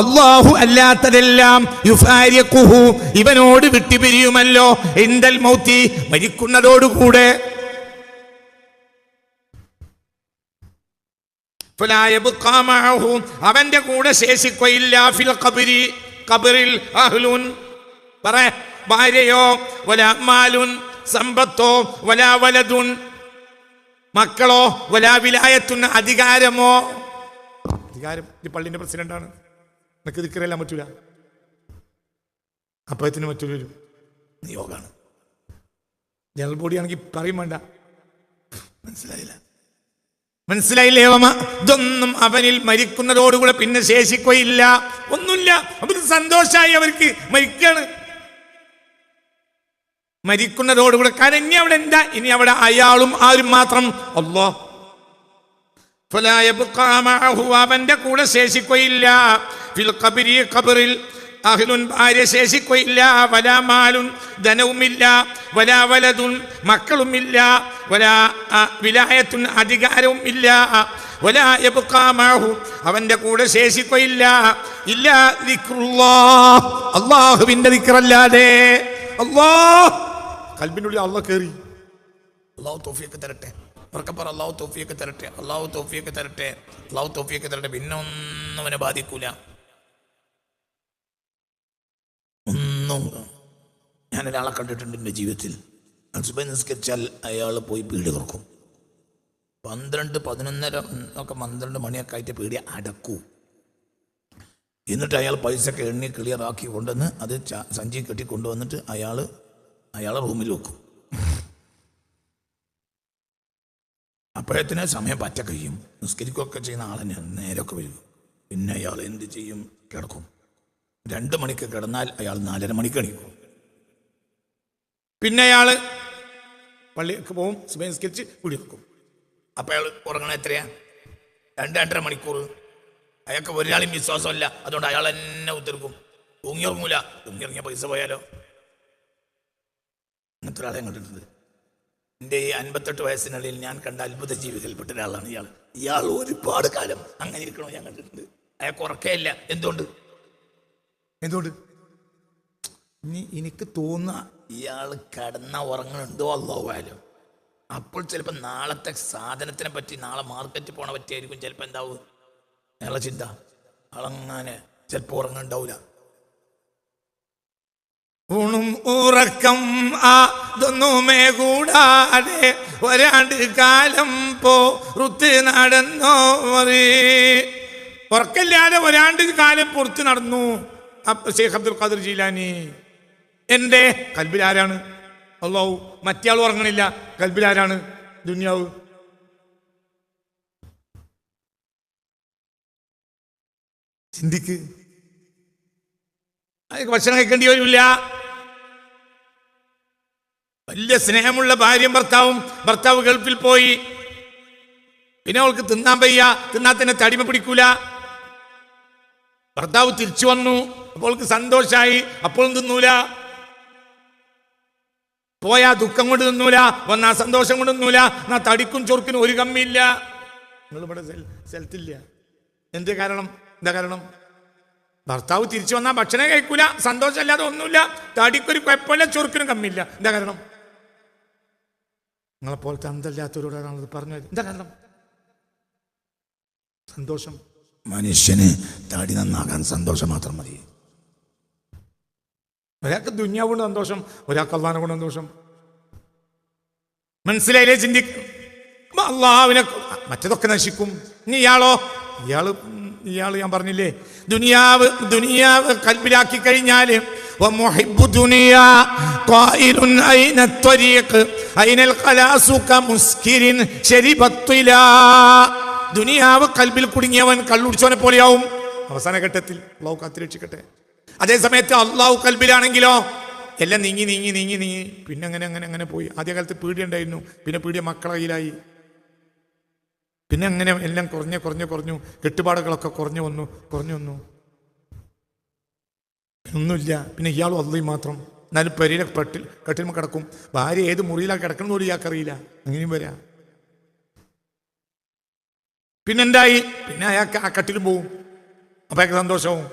അല്ലാഹു അല്ലാത്തതെല്ലാം ഇവനോട് വിട്ടുപിരിയുമല്ലോ. ഇൻദൽ മൗതി, മരിക്കുന്നതോടുകൂടെ. അവന്റെ കൂടെ ശേഷിക്കുകയില്ല. ഫിൽ ഖബരി, ഖബറിൽ അഹ്ലുൻ, പറ ഭാര്യയോ, വലാ മാലുൻ, സമ്പത്തോ, വലാ വലദുൻ, മക്കളോ, വലാ വിലായത്തുൻ, അധികാരമോ. അധികാരം ഈ പള്ളിന്റെ പ്രസിഡന്റാണ്, എനിക്ക് ദിക്റെല്ലാം പറ്റൂല, അപ്പത്തിന് മറ്റൊരു നിയോഗമാണ്. ജനറൽ ബോഡി ആണെങ്കിൽ പറയും വേണ്ട. മനസ്സിലായില്ലേ? ഇതൊന്നും അവനിൽ മരിക്കുന്നതോടുകൂടെ പിന്നെ ശേഷിക്കുകയില്ല, ഒന്നുമില്ല. അവർക്ക് സന്തോഷമായി, അവർക്ക് മരിക്കാണ് മരിക്കുന്നതോടുകൂടെ. കാരണം ഇനി അവിടെ എന്താ? ഇനി അവിടെ അയാളും ആരും മാത്രം, അല്ലാഹ്. അവന്റെ കൂടെ ശേഷിക്കുകയില്ല. ഫിൽ ഖബരി, ഖബറിൽ അഹ്ലുൻ, ഭാര്യ ശേഷിക്കുകയില്ല. വലാ മാലുൻ, ധനവുമില്ല. വലാ വലദുൻ, മക്കളുമില്ല. വലാ വിലായത്തുൻ, അധികാരവും ഇല്ല. വലാ യബ്ഖാ മഅഹു, അവന്റെ കൂടെ ശേഷിക്കുകയില്ല. ഇല്ലാ ദിക്റുല്ലാഹ്, അല്ലാഹുവിന്റെ ദിക്റല്ലാതെ. അല്ലാഹ് കൽബിന്റെ ഉള്ളിൽ അല്ലാഹ് കയറി. അല്ലാഹു തൗഫീഖ് തരട്ടെ. അല്ലാഹു തൗഫീഖ് തരട്ടെ, അല്ലാഹു തൗഫീഖ് തരട്ടെ, അല്ലാഹു തൗഫീഖ് തരട്ടെ. പിന്നെ ഒന്നും അവനെ ബാധിക്കൂല, ഒന്നും. ഞാനൊരാളെ കണ്ടിട്ടുണ്ട് എൻ്റെ ജീവിതത്തിൽ. സുബഹി നിസ്കരിച്ചാൽ അയാൾ പോയി പീടി തുറക്കും. 12, 11 ഒക്കെ 12 മണിയൊക്കെ ആയിട്ട് പീടി അടക്കൂ. എന്നിട്ട് അയാൾ പൈസയൊക്കെ എണ്ണി ക്ലിയറാക്കി കൊണ്ടുവന്ന് അത് സഞ്ചി കെട്ടി കൊണ്ടുവന്നിട്ട് അയാളെ റൂമിൽ വെക്കും. അപ്പോഴത്തിന് സമയം പറ്റ കഴിയും. നിസ്കരിക്കുകയൊക്കെ ചെയ്യുന്ന ആളെന്നെ നേരമൊക്കെ വരും. പിന്നെ അയാൾ എന്ത് ചെയ്യും? കിടക്കും. 2 മണിക്ക് കിടന്നാൽ അയാൾ 4:30 മണിക്ക് എണീക്കും. പിന്നെ അയാൾ പള്ളിക്ക് പോവും, സുബഹി നിസ്കരിച്ച് കൂടി വെക്കും. അപ്പോൾ അയാൾ ഉറങ്ങണ എത്രയാ? 2-2.5 മണിക്കൂർ. അയാൾക്ക് ഒരാളും വിശ്വാസമല്ല, അതുകൊണ്ട് അയാൾ തന്നെ ഉത്തരക്കും. തൂങ്ങിയിറങ്ങൂല. തൂങ്ങിയിറങ്ങിയ പൈസ പോയാലോ? അങ്ങനത്തെ ഒരാളെ കണ്ടിട്ടുണ്ട്. എൻ്റെ ഈ 58 വയസ്സിനുള്ളിൽ ഞാൻ കണ്ട അത്ഭുത ജീവികളിൽപ്പെട്ട ഒരാളാണ് ഇയാൾ. ഇയാൾ ഒരുപാട് കാലം അങ്ങനെ ഇരിക്കണോ ഞാൻ കണ്ടിട്ടുണ്ട്. അയാൾക്ക് ഉറക്കമില്ല. എന്തുകൊണ്ട്? ഇനി എനിക്ക് തോന്നുക ഇയാൾ കിടന്ന ഉറങ്ങുന്നുണ്ടോ അല്ലാഹു. അപ്പോൾ ചിലപ്പോൾ നാളത്തെ സാധനത്തിനെ പറ്റി, നാളെ മാർക്കറ്റിൽ പോണ പറ്റിയായിരിക്കും ചിലപ്പോൾ. എന്താവും അയാളെ ചിന്ത? ആളങ്ങനെ ചിലപ്പോൾ ഉറങ്ങുണ്ടാവില്ല. ഊണും ഉറക്കം അതൊന്നുമേ കൂടാതെ ഒരാണ്ട് കാലം പൊറുത്ത് നടന്നോ. ഉറക്കല്ലാതെ ഒരാണ്ട് കാലം പുറത്ത് നടന്നു ഷെയ്ഖ് അബ്ദുൽ ഖാദിർ ജീലാനി. എൻ്റെ കൽബിലാരാണ്? അല്ലാഹു. മറ്റേ ആൾ ഉറങ്ങണില്ല, കൽബിലാരാണ്? ദുനിയാവ്. ചിന്തിക്ക്. അതിന് ഭക്ഷണം കഴിക്കേണ്ടി വരില്ല. വലിയ സ്നേഹമുള്ള ഭാര്യയും ഭർത്താവ് ഗൾഫിൽ പോയി, പിന്നെ അവൾക്ക് തിന്നാൻ വയ്യ, തിന്നാൻ തന്നെ തടിമ പിടിക്കൂല. ഭർത്താവ് തിരിച്ചു വന്നു, അപ്പോൾ അവൾക്ക് സന്തോഷായി, അപ്പോഴും തിന്നൂല. പോയാ ദുഃഖം കൊണ്ട് തിന്നൂല, വന്നാ സന്തോഷം കൊണ്ട് തിന്നൂല. എന്നാ തടിക്കും ചൊറുക്കിനും ഒരു കമ്മിയില്ല. നിങ്ങളിവിടെ സ്ഥലത്തില്ല. എന്തേ കാരണം? എന്താ കാരണം? ഭർത്താവ് തിരിച്ചു വന്നാൽ ഭക്ഷണം കഴിക്കൂല, സന്തോഷമല്ലാതെ ഒന്നുമില്ല, തടിക്കൊരു കുഴപ്പമില്ല, ചൊറുക്കിനും കമ്മിയില്ല. എന്താ കാരണം? നിങ്ങളെപ്പോലത്തെ അന്തല്ലാത്തവരോടാണ് പറഞ്ഞത്. എന്താ കാരണം? സന്തോഷം. മനുഷ്യന് തടി നന്നാകാൻ സന്തോഷം മാത്രം മതി. ഒരാൾക്ക് ദുനിയാവ് കൊണ്ട് സന്തോഷം, ഒരാൾക്ക് അള്ളാഹിനെ കൊണ്ട് സന്തോഷം. മനസ്സിലായില്ലേ? ചിന്തിക്കും. അള്ളാഹുവിനെ മറ്റതൊക്കെ നശിക്കും. ഇനി ഇയാള് ഞാൻ പറഞ്ഞില്ലേ, ദുനിയാവ് കൽബിലാക്കി കഴിഞ്ഞാൽ ദുനിയാവ് കൽബിൽ കുടുങ്ങിയവൻ കള്ളുടിച്ചവനെ പോലെയാവും അവസാന ഘട്ടത്തിൽ. അള്ളാഹു കാത്തിരക്ഷിക്കട്ടെ. അതേ സമയത്ത് അള്ളാഹു കൽബിലാണെങ്കിലോ എല്ലാം നീങ്ങി പിന്നെ അങ്ങനെ പോയി. ആദ്യകാലത്ത് പീഡിയ ഉണ്ടായിരുന്നു, പിന്നെ പീഡിയ മക്കളെ കയ്യിലായി, പിന്നെ അങ്ങനെ എല്ലാം കുറഞ്ഞു, കെട്ടുപാടുകളൊക്കെ കുറഞ്ഞു വന്നു. ഒന്നുമില്ല. പിന്നെ ഇയാളും അള്ളയും മാത്രം. എന്നാലും പെരിയിലെ കട്ടിൽമ കിടക്കും. ഭാര്യ ഏത് മുറിയിലാണ് കിടക്കണം പോലും ഇയാൾക്കറിയില്ല. അങ്ങനെയും വരാം. പിന്നെന്തായി? പിന്നെ അയാൾക്ക് ആ കട്ടിലും പോവും. അപ്പൊ അയാൾക്ക് സന്തോഷവും.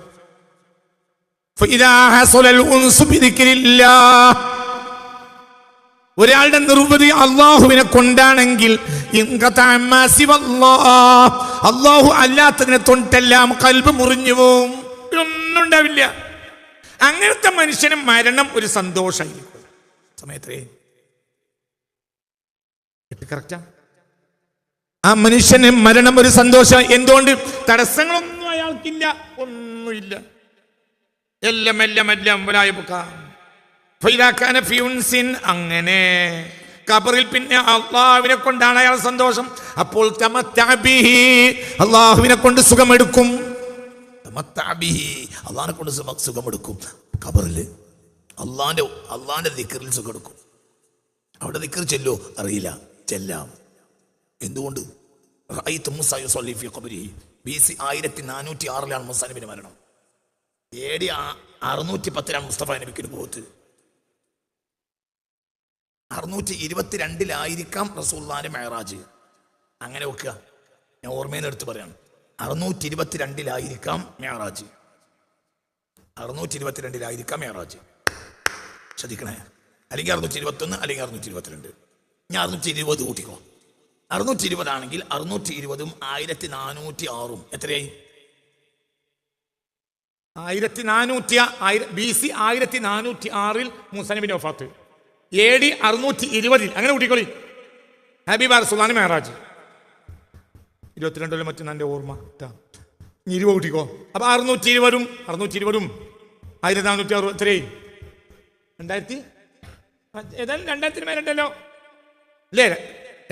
ഒരാളുടെ നിർവൃതി അള്ളാഹുവിനെ കൊണ്ടാണെങ്കിൽ അള്ളാഹു അല്ലാത്തതിനെ തൊട്ടെല്ലാം കൽബ് മുറിഞ്ഞു പോവും. ഒന്നും ഉണ്ടാവില്ല. അങ്ങനത്തെ മനുഷ്യന് മരണം ഒരു സന്തോഷമായിരിക്കും. സമയത്തേ കറക്റ്റാ? ആ മനുഷ്യന് മരണം ഒരു സന്തോഷം. എന്തുകൊണ്ട്? തടസ്സങ്ങളൊന്നും അയാൾക്കില്ല, ഒന്നുമില്ല. എല്ലാം അങ്ങനെ ഖബറിൽ പിന്നെ അള്ളാഹുവിനെ കൊണ്ടാണ് അയാൾ സന്തോഷം. അപ്പോൾ അള്ളാഹുവിനെ കൊണ്ട് സുഖമെടുക്കും. അള്ളാഹിനെ കൊണ്ട് സുഖമെടുക്കും. ഖബറിൽ അള്ളാന്റെ ദിക്റിൽ സുഖമെടുക്കും. അവിടെ ദിക്ർ ചെല്ലോ അറിയില്ല, ചെല്ലാം. എന്തുകൊണ്ട്? BC 1406 മുസാ നബിയുടെ മരണം. AD 610 മുസ്തഫ നബിക്ക് പോത്ത്. 622 റസൂലുള്ളാഹിന്റെ മെഹറാജ്. അങ്ങനെ വെക്കുക. ഞാൻ ഓർമ്മേന്ന് എടുത്ത് പറയാണ്. 622 മെഹറാജ്. 622 മെഹറാജ്. ശ്രദ്ധിക്കണേ. അല്ലെങ്കിൽ 621, അല്ലെങ്കിൽ 622. ഞാൻ 620 കൂട്ടിക്കോ. 620 ആണെങ്കിൽ 620 1406 എത്രയായി? BC 1406 മൂസാ നബിയുടെ വഫാത്ത്. AD 620 അങ്ങനെ കൂട്ടിക്കോളി. ഹബീബ റസൂലുള്ളാഹിന്റെ മെഹറാജ് 22 മറ്റും എൻ്റെ ഓർമ്മ. 20 കൂട്ടിക്കോ. അപ്പൊ 620 1406 എത്രയായി? 2000 ഏതായാലും 2000 മേലുണ്ടല്ലോ അല്ലേ?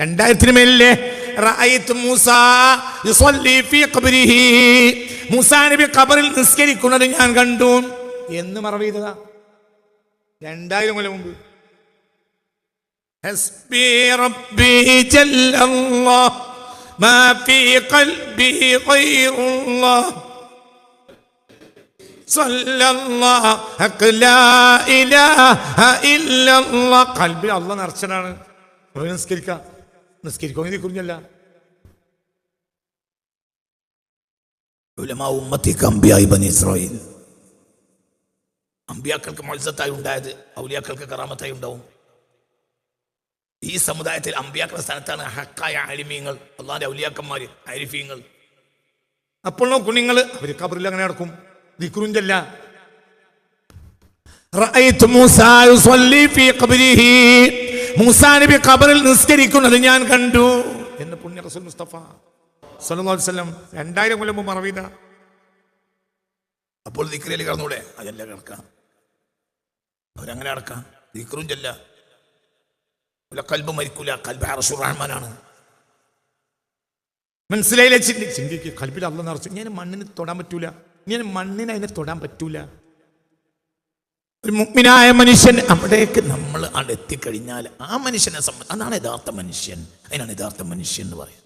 2000 മേലല്ലേ? മൂസാ നബി ഖബറിൽ നിസ്കരിക്കുന്നത് ഞാൻ കണ്ടു. എന്ന് മറവ് ചെയ്തതാ? 2000 കൊല്ലം മുമ്പ്. ഹസ്ബി റബ്ബി ജല്ലല്ലാഹ് മാ ഫീ ഖൽബി ഗൈറുല്ലാഹ് സല്ലല്ലാഹു ലാ ഇലാഹ ഇല്ലല്ലാഹ്. ഖൽബിൽ അല്ലാഹ് നിറച്ചതാണ്. നിസ്കരിക്കോ നീ കുറിഞ്ഞല്ല. അമ്പിയാക്കൾക്ക് മത്സത്തായി ഉണ്ടായത് ഔലിയാക്കൾക്ക് കറാമത്തായി ഉണ്ടാവും. ഈ സമുദായത്തിൽ അമ്പിയാക്കളുടെ സ്ഥാനത്താണ് ഹക്കായ ആലിമീങ്ങൾ, അള്ളാന്റെ ഔലിയാക്കന്മാര്, ആരിഫീങ്ങൾ. അപ്പോൾ നോക്കൂ നിങ്ങൾ, അവർ ഖബറിൽ അങ്ങനെ നടക്കും. ദിക്റും ചൊല്ല. റഅയ്തു മൂസാ യുസല്ലി ഫീ ഖബ്രിഹി, മൂസാ നബി ഖബറിൽ നിസ്കരിക്കുന്നത് ഞാൻ കണ്ടു എന്ന് പുണ്യ റസൂൽ മുസ്തഫ സല്ലല്ലാഹു അലൈഹി വസല്ലം 2000 കൊല്ലം മുമ്പ് മറവീത. അപ്പോൾ ദിക്റിൽ കടന്നൂടെ? അതല്ല കിടക്കാം, അവരങ്ങനെ അടക്കാം. ദിക്റും ചൊല്ല. കൽബ് മരിക്കൂല, കൽബ് അർശുർ റഹ്മാനാണ്. മനസ്സിലായില്ലേ? ചിന്തിക്ക്. കൽബിൽ അല്ലാഹ് നിറച്ചു. ഞാൻ മണ്ണിന് തൊടാൻ പറ്റൂല, ഞാൻ മണ്ണിനെ അതിനെ തൊടാൻ പറ്റൂല. ഒരു മുഅ്മിനായ മനുഷ്യൻ അവിടേക്ക് നമ്മൾ അവിടെ എത്തിക്കഴിഞ്ഞാൽ ആ മനുഷ്യനെ അതാണ് യഥാർത്ഥ മനുഷ്യൻ. അതിനാണ് യഥാർത്ഥ മനുഷ്യൻ എന്ന് പറയുന്നത്.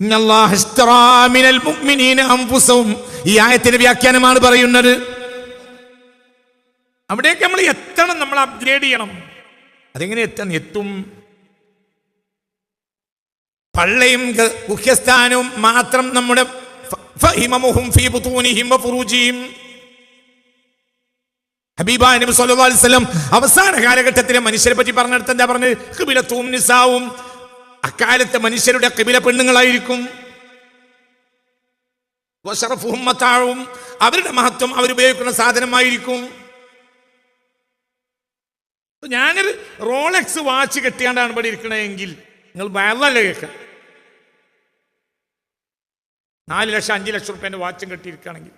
ഇന്നല്ലാഹ ഇസ്തറാ മിനൽ മുഅ്മിനീന അൻഫുസഹും. ഈ ആയത്തിന്റെ വ്യാഖ്യാനമാണ് പറയുന്നത്. അവിടേക്ക് നമ്മൾ എത്തണം, നമ്മൾ അപ്ഗ്രേഡ് ചെയ്യണം. അതെങ്ങനെ എത്തും? പള്ളയും ഗുഹ്യസ്ഥാനവും മാത്രം നമ്മുടെ ഹബീബായ നബി സല്ലല്ലാഹു അലൈഹി വസല്ലം അവസാന കാലഘട്ടത്തിലെ മനുഷ്യരെ പറ്റി പറഞ്ഞിടത്ത് എന്താ പറഞ്ഞത്? ഖിബലത്തും നിസാവും. അക്കാലത്തെ മനുഷ്യരുടെ ഖിബല പെണ്ണുങ്ങളായിരിക്കും. വശറഫുഹും മതാഉം. അവരുടെ മഹത്വം അവരുപയോഗിക്കുന്ന സാധനമായിരിക്കും. ഞാനൊരു റോളക്സ് വാച്ച് കെട്ടിയാണ്ടാണ് ഇവിടെ ഇരിക്കണമെങ്കിൽ നിങ്ങൾ വയറല്ലേ കേൾക്കാം. 4 ലക്ഷം 5 ലക്ഷം റുപ്യൻ്റെ വാച്ചും കെട്ടിയിരിക്കുകയാണെങ്കിൽ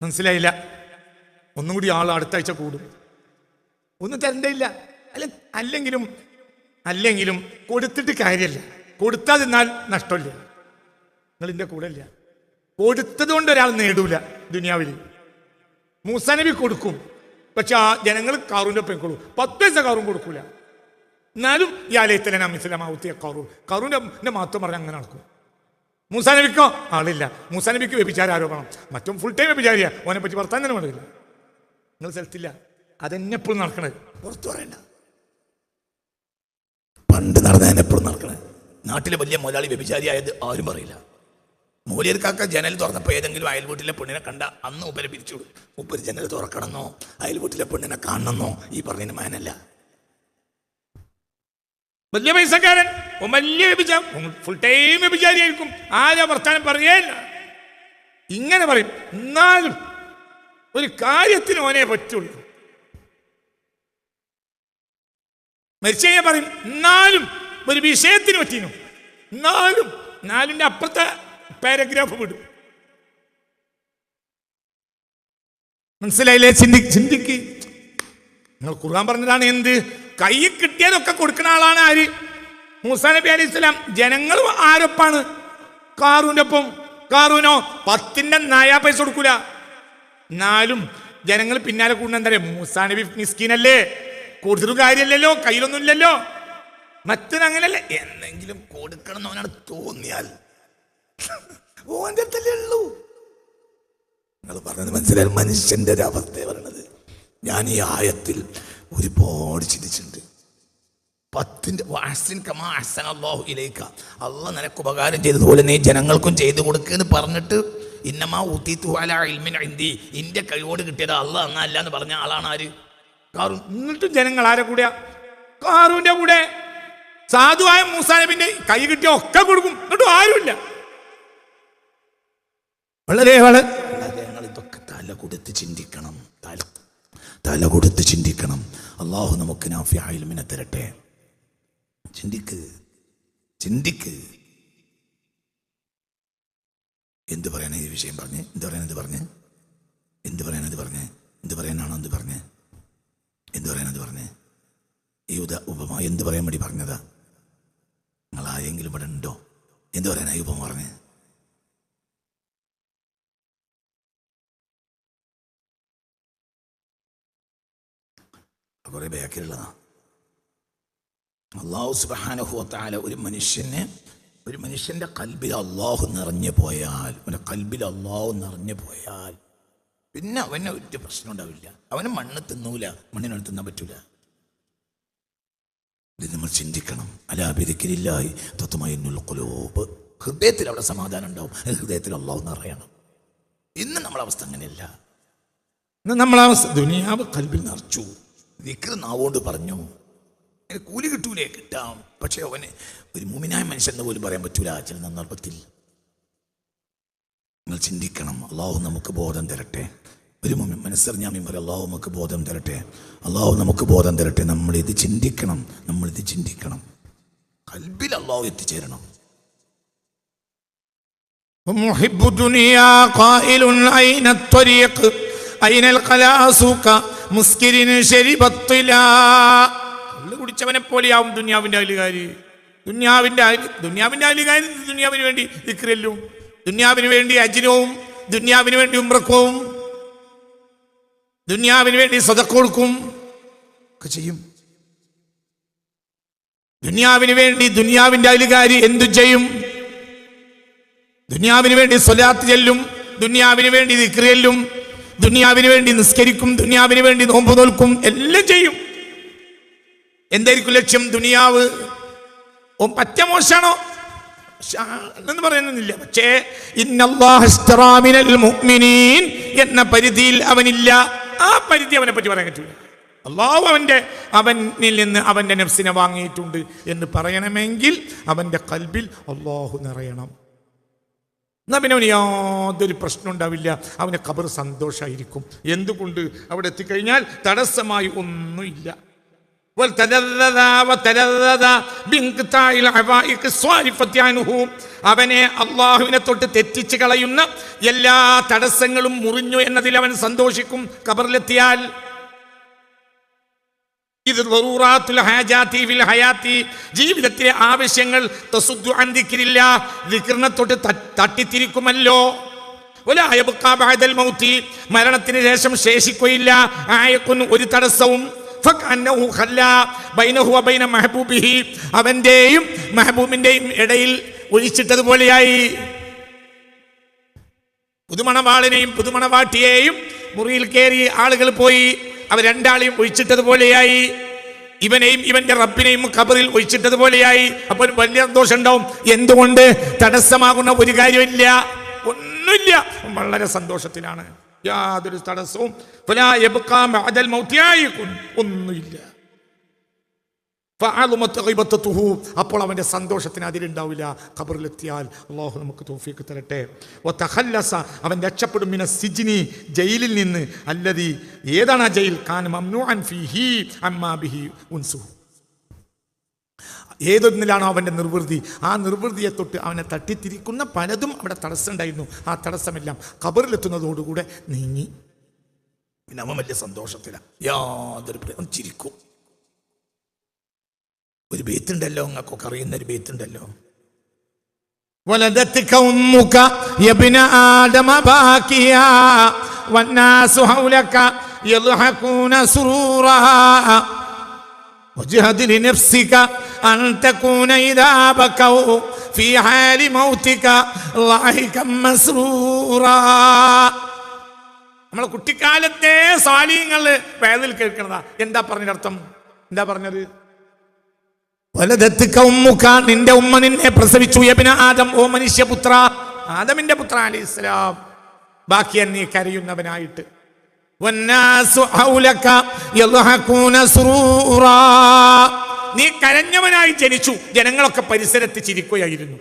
മനസ്സിലായില്ല. ഒന്നും കൂടി ആൾ അടുത്ത ആഴ്ച കൂടും. ഒന്നും തരണ്ടയില്ല. അല്ലെങ്കിലും കൊടുത്തിട്ട് കാര്യമല്ല. കൊടുത്താൽ നിന്നാൽ നഷ്ടമില്ല. നിങ്ങളിൻ്റെ കൂടെ ഇല്ല. കൊടുത്തത് കൊണ്ട് ഒരാൾ നേടൂല ദുനിയാവിൽ. മൂസാ നബി കൊടുക്കും, പക്ഷെ ആ ജനങ്ങൾ കാറൂൻ്റെ ഒപ്പം കൊടുക്കും. 10 പൈസ കാറും കൊടുക്കൂല. എന്നാലും ഈ ആലയത്തിലെ മിസ്ലാമാവത്തിയ കാറൂൻ്റെ മാത്രം പറഞ്ഞാൽ അങ്ങനെ നടക്കും. മൂസാ നബിക്കോ ആളില്ല. മൂസാ നബിക്ക് വ്യഭിചാര ആരോപണം, മറ്റും ഫുൾ ടൈം വ്യഭിചാരിയ. ഓനെ പറ്റി വർത്താൻ തന്നെ വേണ്ടില്ല. നിങ്ങൾ സ്ഥലത്തില്ല. അതെന്നെ എപ്പോഴും നടക്കണത്. പുറത്തു പറയണ്ട. പണ്ട് നടന്നതിന് എപ്പോഴും നടക്കണത്. നാട്ടിലെ വലിയ മുതലാളി വ്യഭിചാരിയായത് ആരും പറയില്ല. മൂല്യർക്കാക്ക ജനൽ തുറന്നപ്പോൾ ഏതെങ്കിലും അയൽവീട്ടിലെ പെണ്ണിനെ കണ്ട അന്ന് ഉപ്പരെ പിരിച്ചു വിടും. ഉപ്പര് ജനൽ തുറക്കണമെന്നോ അയൽവീട്ടിലെ പെണ്ണിനെ കാണണമെന്നോ ഈ പറഞ്ഞതിന് മാനല്ല. വലിയ പൈസക്കാരൻ, വലിയ ഫുൾ ടൈം വ്യഭിചാരിയായിരിക്കും. ആരാ വർത്താനം പറയേല്ല. ഇങ്ങനെ പറയും. എന്നാലും ഒരു കാര്യത്തിന് ഓനെ പറ്റുള്ളൂ. മരിച്ചു കഴിഞ്ഞാൽ പറയും എന്നാലും ഒരു വിഷയത്തിന് പറ്റീനു. നാലിൻ്റെ അപ്പുറത്തെ പാരഗ്രാഫ് വിടും. മനസ്സിലായില്ലേ? ചിന്തിക്ക്. നിങ്ങൾ ഖുർആൻ പറഞ്ഞതാണ് എന്ത്? കൈ കിട്ടിയതൊക്കെ കൊടുക്കുന്ന ആളാണ് ആര്? മൂസാ നബി അലൈഹി സ്വലാം. ജനങ്ങൾ ആരൊപ്പാണ്? കാറൂൻ്റെ ഒപ്പം. കാറൂനോ 10ന്റെ നയാ പൈസ കൊടുക്കൂല. എന്നാലും ജനങ്ങൾ പിന്നാലെ കൂടുന്ന എന്താ പറയുക? മൂസാ നബി മിസ്കീനല്ലേ, കൊടുത്തിട്ടും കാര്യമില്ലല്ലോ, കയ്യിലൊന്നുമില്ലല്ലോ. മറ്റൊരങ്ങനല്ലേ, എന്തെങ്കിലും കൊടുക്കണം എന്ന് അവനാണ് തോന്നിയാൽ ഓൻ്റെ അടുത്തല്ലേ ഉള്ളൂ. നിങ്ങൾ പറഞ്ഞത് മനസ്സിലായാൽ മനുഷ്യന്റെ ഒരു അവസ്ഥ പറയണത്. ഞാൻ ഈ ആയത്തിൽ ഒരുപാട് ചിന്തിച്ചിട്ടുണ്ട്. 10ന്റെ അള്ളാഹ് നിനക്ക് ഉപകാരം ചെയ്തതുപോലെ നീ ജനങ്ങൾക്കും ചെയ്തു കൊടുക്കുന്ന് പറഞ്ഞിട്ട് ഇന്നമാ ഊത്തീതു അലാ ഇൽമിൻ ഇൻദി, ഇന്റെ കഴിവോട് കിട്ടിയത് അള്ളാഹ് എന്നല്ല എന്ന് പറഞ്ഞ ആളാണ് ആര്? കാറൂൻ. എന്നിട്ടും ജനങ്ങൾ ആരെ കൂടെ? കാറൂന്റെ കൂടെ. സാധുവായ മൂസാ നബിന്റെ കൈ കിട്ടിയ ഒക്കെ കൊടുക്കും, എന്നിട്ടും ആരുമില്ല. വളരെ ഞങ്ങൾ ഇതൊക്കെ തല കൊടുത്ത് ചിന്തിക്കണം. തല കൊടുത്ത് ചിന്തിക്കണം. അള്ളാഹു നമുക്ക് നാഫിയ ഇൽമിനെ തരട്ടെ. ചിന്തിക്ക്. എന്ത് പറയാനാ ഈ വിഷയം പറഞ്ഞ്? എന്ത് പറയാനത് പറഞ്ഞ്? ഈ ഉപമ എന്ത് പറയാൻ വേണ്ടി പറഞ്ഞതാ? നിങ്ങൾ ആരെങ്കിലും ഇവിടെ ഉണ്ടോ? എന്ത് പറയാനാ ഈ ഉപമ പറഞ്ഞ്? കുറെ ബാക്കിലുള്ളതാ. അല്ലാഹു സുബ്ഹാനഹു വ തആല ഒരു മനുഷ്യന്റെ ഖൽബിൽ അല്ലാഹു നിറഞ്ഞു പോയാൽ, പിന്നെ അവന് ഒരു പ്രശ്നം ഉണ്ടാവില്ല. അവന് മണ്ണ് തിന്നൂല, മണ്ണിനോട് തിന്നാൻ പറ്റൂല. ഇത് നമ്മൾ ചിന്തിക്കണം. അലാ ബിദിക്രില്ലാഹി തത്മഇന്നുൽ ഖുലൂബ്. ഹൃദയത്തിൽ അവിടെ സമാധാനം ഉണ്ടാവും. ഹൃദയത്തിൽ അല്ലാഹു നിറയണം. ഇന്ന് നമ്മളെ അവസ്ഥ അങ്ങനെയല്ല. ഇന്ന് നമ്മളെ അവസ്ഥ ദുനിയാവ് ഖൽബിൽ നിറച്ചു, ദിക്ർ നാവോണ്ട് പറഞ്ഞു. കൂലി കിട്ടൂലേ? കിട്ടാം. പക്ഷെ അവന് ഒരു മുഅ്മിനായ മനുഷ്യൻ എന്ന് പോലും പറയാൻ പറ്റൂല ചില സന്ദർഭത്തിൽ. നിങ്ങൾ ചിന്തിക്കണം. അള്ളാഹു നമുക്ക് ബോധം തരട്ടെ. ഒരു മനസ്സറിഞ്ഞ മിമ്പർ അള്ളാഹു നമുക്ക് ബോധം തരട്ടെ. അള്ളാഹു നമുക്ക് ബോധം തരട്ടെ. നമ്മളിത് ചിന്തിക്കണം. ഖൽബിൽ അള്ളാഹു എത്തിച്ചേരണം. മുഹിബ്ബു ദുനിയാ ഖായിലുൻ ഐന ത്വരീഖ് ഐനൽ ഖലാസുക മുസ്കിരിൻ ശരിബത്തിലാ. കള്ള് കുടിച്ചവനെ പോലെയാവും ദുനിയാവിൻ്റെ അയലുകാരി. ദുനിയാവിൻ്റെ അയലുകാരി ദുനിയാവിന് വേണ്ടി ദിക്റല്ലും, ദുനിയാവിന് വേണ്ടി അജ്നവും, ദുനിയാവിന് വേണ്ടി ഉംറക്കും, ദുനിയാവിന് വേണ്ടി സദഖ കൊടുക്കും ഒക്കെ ചെയ്യും. ദുനിയാവിന് വേണ്ടി ദുനിയാവിൻ്റെ അയലുകാരി എന്തു ചെയ്യും? ദുനിയാവിന് വേണ്ടി സ്വലാത്ത് ചെല്ലും, ദുനിയാവിന് വേണ്ടി ദിക്ർ ചെല്ലും, ദുനിയാവിന് വേണ്ടി നിസ്കരിക്കും, ദുനിയാവിന് വേണ്ടി നോമ്പ് നോൽക്കും, എല്ലാം ചെയ്യും. എന്തായിരിക്കും ലക്ഷ്യം? ദുനിയാവ് പറ്റ മോശാണോ എന്ന് പറയുന്നില്ല. പക്ഷേ ഇന്നല്ലാഹ ഇശ്തറാ മിനൽ മുഅ്മിനീൻ എന്ന പരിധിയിൽ അവനില്ല. ആ പരിധി അവനെ പറ്റി പറയാൻ പറ്റില്ല. അള്ളാഹു അവനിൽ നിന്ന് അവൻ്റെ നഫ്സിനെ വാങ്ങിയിട്ടുണ്ട് എന്ന് പറയണമെങ്കിൽ അവൻ്റെ ഖൽബിൽ അള്ളാഹു നിറയണം. എന്നാൽ പിന്നെ അവന് യാതൊരു പ്രശ്നം ഉണ്ടാവില്ല. അവന് ഖബർ സന്തോഷമായിരിക്കും. എന്തുകൊണ്ട്? അവിടെ എത്തിക്കഴിഞ്ഞാൽ തടസ്സമായി ഒന്നുമില്ല. അവനെ അള്ളാഹുവിനെ തൊട്ട് തെറ്റിച്ച് കളയുന്ന എല്ലാ തടസ്സങ്ങളും മുറിഞ്ഞു എന്നതിൽ അവൻ സന്തോഷിക്കും ഖബറിലെത്തിയാൽ. ഇത് ജീവിതത്തിലെ ആവശ്യങ്ങൾ ദിക്റിനെ തൊട്ട് തട്ടിത്തിരിക്കുമല്ലോ. മരണത്തിന് ശേഷം ശേഷിക്കുകയില്ല ഒരു തടസ്സവും. അവന്റെയും മെഹബൂബിന്റെയും ഇടയിൽ ഒഴിച്ചിട്ടതുപോലെയായി. പുതുമണവാളിനെയും പുതുമണവാട്ടിയെയും മുറിയിൽ കയറി ആളുകൾ പോയി അവർ രണ്ടാളെയും ഒഴിച്ചിട്ടതുപോലെയായി. ഇവനെയും ഇവന്റെ റബ്ബിനെയും ഖബറിൽ ഒഴിച്ചിട്ടതുപോലെയായി. അപ്പോൾ വലിയ സന്തോഷം ഉണ്ടാവും. എന്തുകൊണ്ട്? തടസ്സമാകുന്ന ഒരു കാര്യമില്ല, ഒന്നുമില്ല. വളരെ സന്തോഷത്തിലാണ്. യാതൊരു തടസ്സവും ഒന്നുമില്ല. അപ്പോൾ അവന്റെ സന്തോഷത്തിന് അതിലുണ്ടാവില്ല. ഖബറിലെത്തിയാൽ അള്ളാഹു നമുക്ക് തൗഫീഖ് തരട്ടെ. അവൻ രക്ഷപ്പെടും മിന സിജ്നി, ജയിലിൽ നിന്ന്. അല്ലദി, ഏതാണ് ആ ജയിൽ? കാന മംനൂഅൻ ഫീഹി അമ്മാ ബിഹി ഉൻസുഹു. ഏതൊന്നിലാണോ അവൻ്റെ നിർവൃതി, ആ നിർവൃതിയെ തൊട്ട് അവനെ തട്ടിത്തിരിക്കുന്ന പലതും അവിടെ തടസ്സം ഉണ്ടായിരുന്നു. ആ തടസ്സമെല്ലാം ഖബറിലെത്തുന്നതോടുകൂടെ നീങ്ങി. പിന്നെ അവൻ വലിയ സന്തോഷത്തിലാണ്. യാതൊരു ചിരിക്കും. ഒരു ബേത്തുണ്ടല്ലോ, അങ്ങക്കൊക്കെ അറിയുന്ന ഒരു ബേത്തുണ്ടല്ലോ. വലദത്ക ഉമ്മുക യബ്ന ആദമ ബാകിയാ വന്നാസു ഹൗലക യദ്ഹഖൂന സുറൂറാ വജ്ഹദ് ലിനഫ്സിക അൻ തകൂന ഇദാ ബകൗ ഫീ ഹാലി മൗതിക ളാഹികം മസ്റൂറാ. നമ്മളെ കുട്ടിക്കാലത്തെ സാലിഹ്യങ്ങൾ വേദിൽ കേൾക്കുന്നതാ. എന്താ പറഞ്ഞതിനർത്ഥം? എന്താ പറഞ്ഞത്? വലദത്ക ഉമ്മുക, നിന്റെ ഉമ്മ നിന്നെ പ്രസവിച്ചു. യബ്ന ആദം, ഓ മനുഷ്യപുത്ര, ആദമിന്റെ പുത്ര അലൈഹിസ്സലാം. ബാക്കിയാൻ നീ കരയുന്നവനായിട്ട്. വന്നാസു ഹൗലക യദ്ഹഖൂന സുറൂറാ, നീ കരഞ്ഞവനായി ജനിച്ചു. ജനങ്ങളൊക്കെ പരിസരത്ത് ചിരിക്കുകയായിരുന്നു.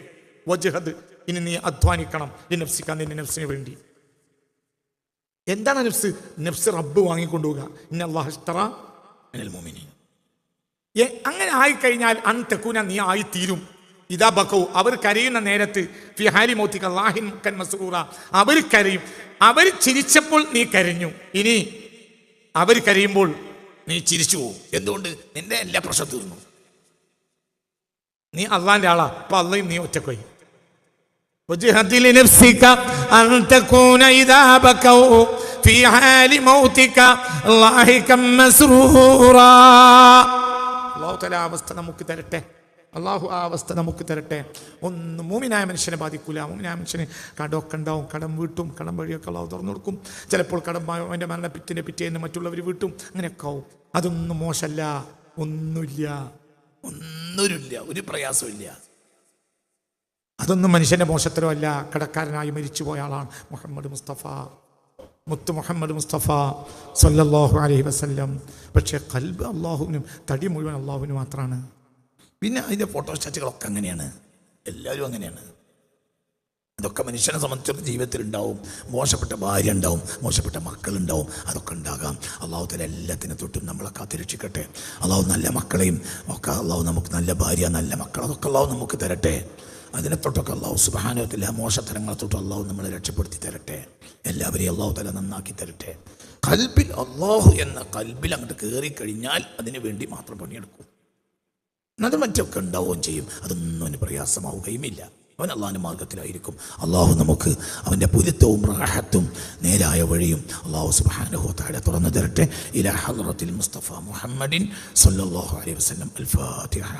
വജ്ഹദ്, ഇനി നീ അധ്വാനിക്കണം. നഫ്സിക, നിന്റെ നഫ്സിന് വേണ്ടി. എന്താണ് നഫ്സ്? നഫ്സ് റബ്ബ് വാങ്ങിക്കൊണ്ടുപോവുക. ഇന്നല്ലാഹ ഇശ്തറാ മിനൽ മുഅ്മിനീൻ. അങ്ങനെ ആയിക്കഴിഞ്ഞാൽ അൻതകൂന, നീ ആയിത്തീരും. ഇദാ ബകൗ, അവർ കരയുന്ന നേരത്ത്, ഫി ഹാലി മൗതിക ളാഹികം മസ്റൂറാ, അവർ കരയും. അവർ ചിരിച്ചപ്പോൾ നീ കരഞ്ഞു. ഇനി അവർ കരയുമ്പോൾ നീ ചിരിച്ചു പോകും. എന്തുകൊണ്ട്? നിന്റെ എല്ലാ പ്രശ്നം തീർന്നു. നീ അള്ളാന്റെ ആളാ. അപ്പൊ അള്ളയും നീ ഒറ്റക്കൊയി. അവസ്ഥ നമുക്ക് തരട്ടെ. അള്ളാഹു ആ അവസ്ഥ നമുക്ക് തരട്ടെ. ഒന്നും മൂമിനായ മനുഷ്യനെ ബാധിക്കൂല. മൂമിനായ മനുഷ്യന് കടമൊക്കെ ഉണ്ടാവും. കടം വീട്ടും, കടം വഴിയൊക്കെ അള്ളാഹു തുറന്നു കൊടുക്കും. ചിലപ്പോൾ കടം അവൻ്റെ പിറ്റേന്ന് മറ്റുള്ളവർ വീട്ടും. അങ്ങനെയൊക്കെ ആവും. അതൊന്നും മോശമല്ല. ഒന്നുമില്ല, ഒരു പ്രയാസമില്ല. അതൊന്നും മനുഷ്യൻ്റെ മോശത്തരമല്ല. കടക്കാരനായി മരിച്ചുപോയ ആളാണ് മുഹമ്മദ് മുസ്തഫ, മുത്ത് മുഹമ്മദ് മുസ്തഫ സല്ലല്ലാഹു അലൈഹി വസല്ലം. പക്ഷേ ഖൽബ് അള്ളാഹുവിനും, തടി മുഴുവൻ അള്ളാഹുവിന് മാത്രമാണ്. പിന്നെ അതിൻ്റെ ഫോട്ടോസ്റ്റാറ്റുകളൊക്കെ അങ്ങനെയാണ്. എല്ലാവരും അങ്ങനെയാണ്. ഇതൊക്കെ മനുഷ്യനെ സംബന്ധിച്ചിടത്തോളം ജീവിതത്തിൽ ഉണ്ടാവും. മോശപ്പെട്ട ഭാര്യ ഉണ്ടാവും, മോശപ്പെട്ട മക്കളുണ്ടാവും, അതൊക്കെ ഉണ്ടാകാം. അള്ളാഹു തആല എല്ലാത്തിനെ തൊട്ടും നമ്മളെ കാത്തിരക്ഷിക്കട്ടെ. അള്ളാഹു നല്ല മക്കളെയും ഒക്കെ അള്ളാഹു നമുക്ക്, നല്ല ഭാര്യ, നല്ല മക്കൾ, അതൊക്കെ അള്ളാഹു നമുക്ക് തരട്ടെ. അതിനെ തൊട്ടൊക്കെ അള്ളാഹു സുബ്ഹാനഹു വ തആല മോശത്തരങ്ങളെ തൊട്ട് അള്ളാഹു നമ്മളെ രക്ഷപ്പെടുത്തി തരട്ടെ. എല്ലാവരെയും അള്ളാഹു തആല നന്നാക്കി തരട്ടെ. ഖൽബിൽ അള്ളാഹു എന്ന ഖൽബിൽ അങ്ങോട്ട് കയറിക്കഴിഞ്ഞാൽ അതിനു വേണ്ടി മാത്രം പണിയെടുക്കും. അത് മറ്റൊക്കെ ഉണ്ടാവുകയും ചെയ്യും. അതൊന്നും അവന് പ്രയാസമാവുകയുമില്ല. അവൻ അള്ളാഹിൻ്റെ മാർഗത്തിലായിരിക്കും. അള്ളാഹു നമുക്ക് അവൻ്റെ പുരുത്തവും റാഹത്തും നേരായ വഴിയും അള്ളാഹു സുബ്ഹാനഹു വ തആല തുറന്നു തരട്ടെ. ഇലാ ഹദ്റത്തിൽ മുസ്തഫ മുഹമ്മദിൻ സ്വല്ലല്ലാഹു അലൈഹി വസല്ലം. അൽ ഫാത്തിഹ.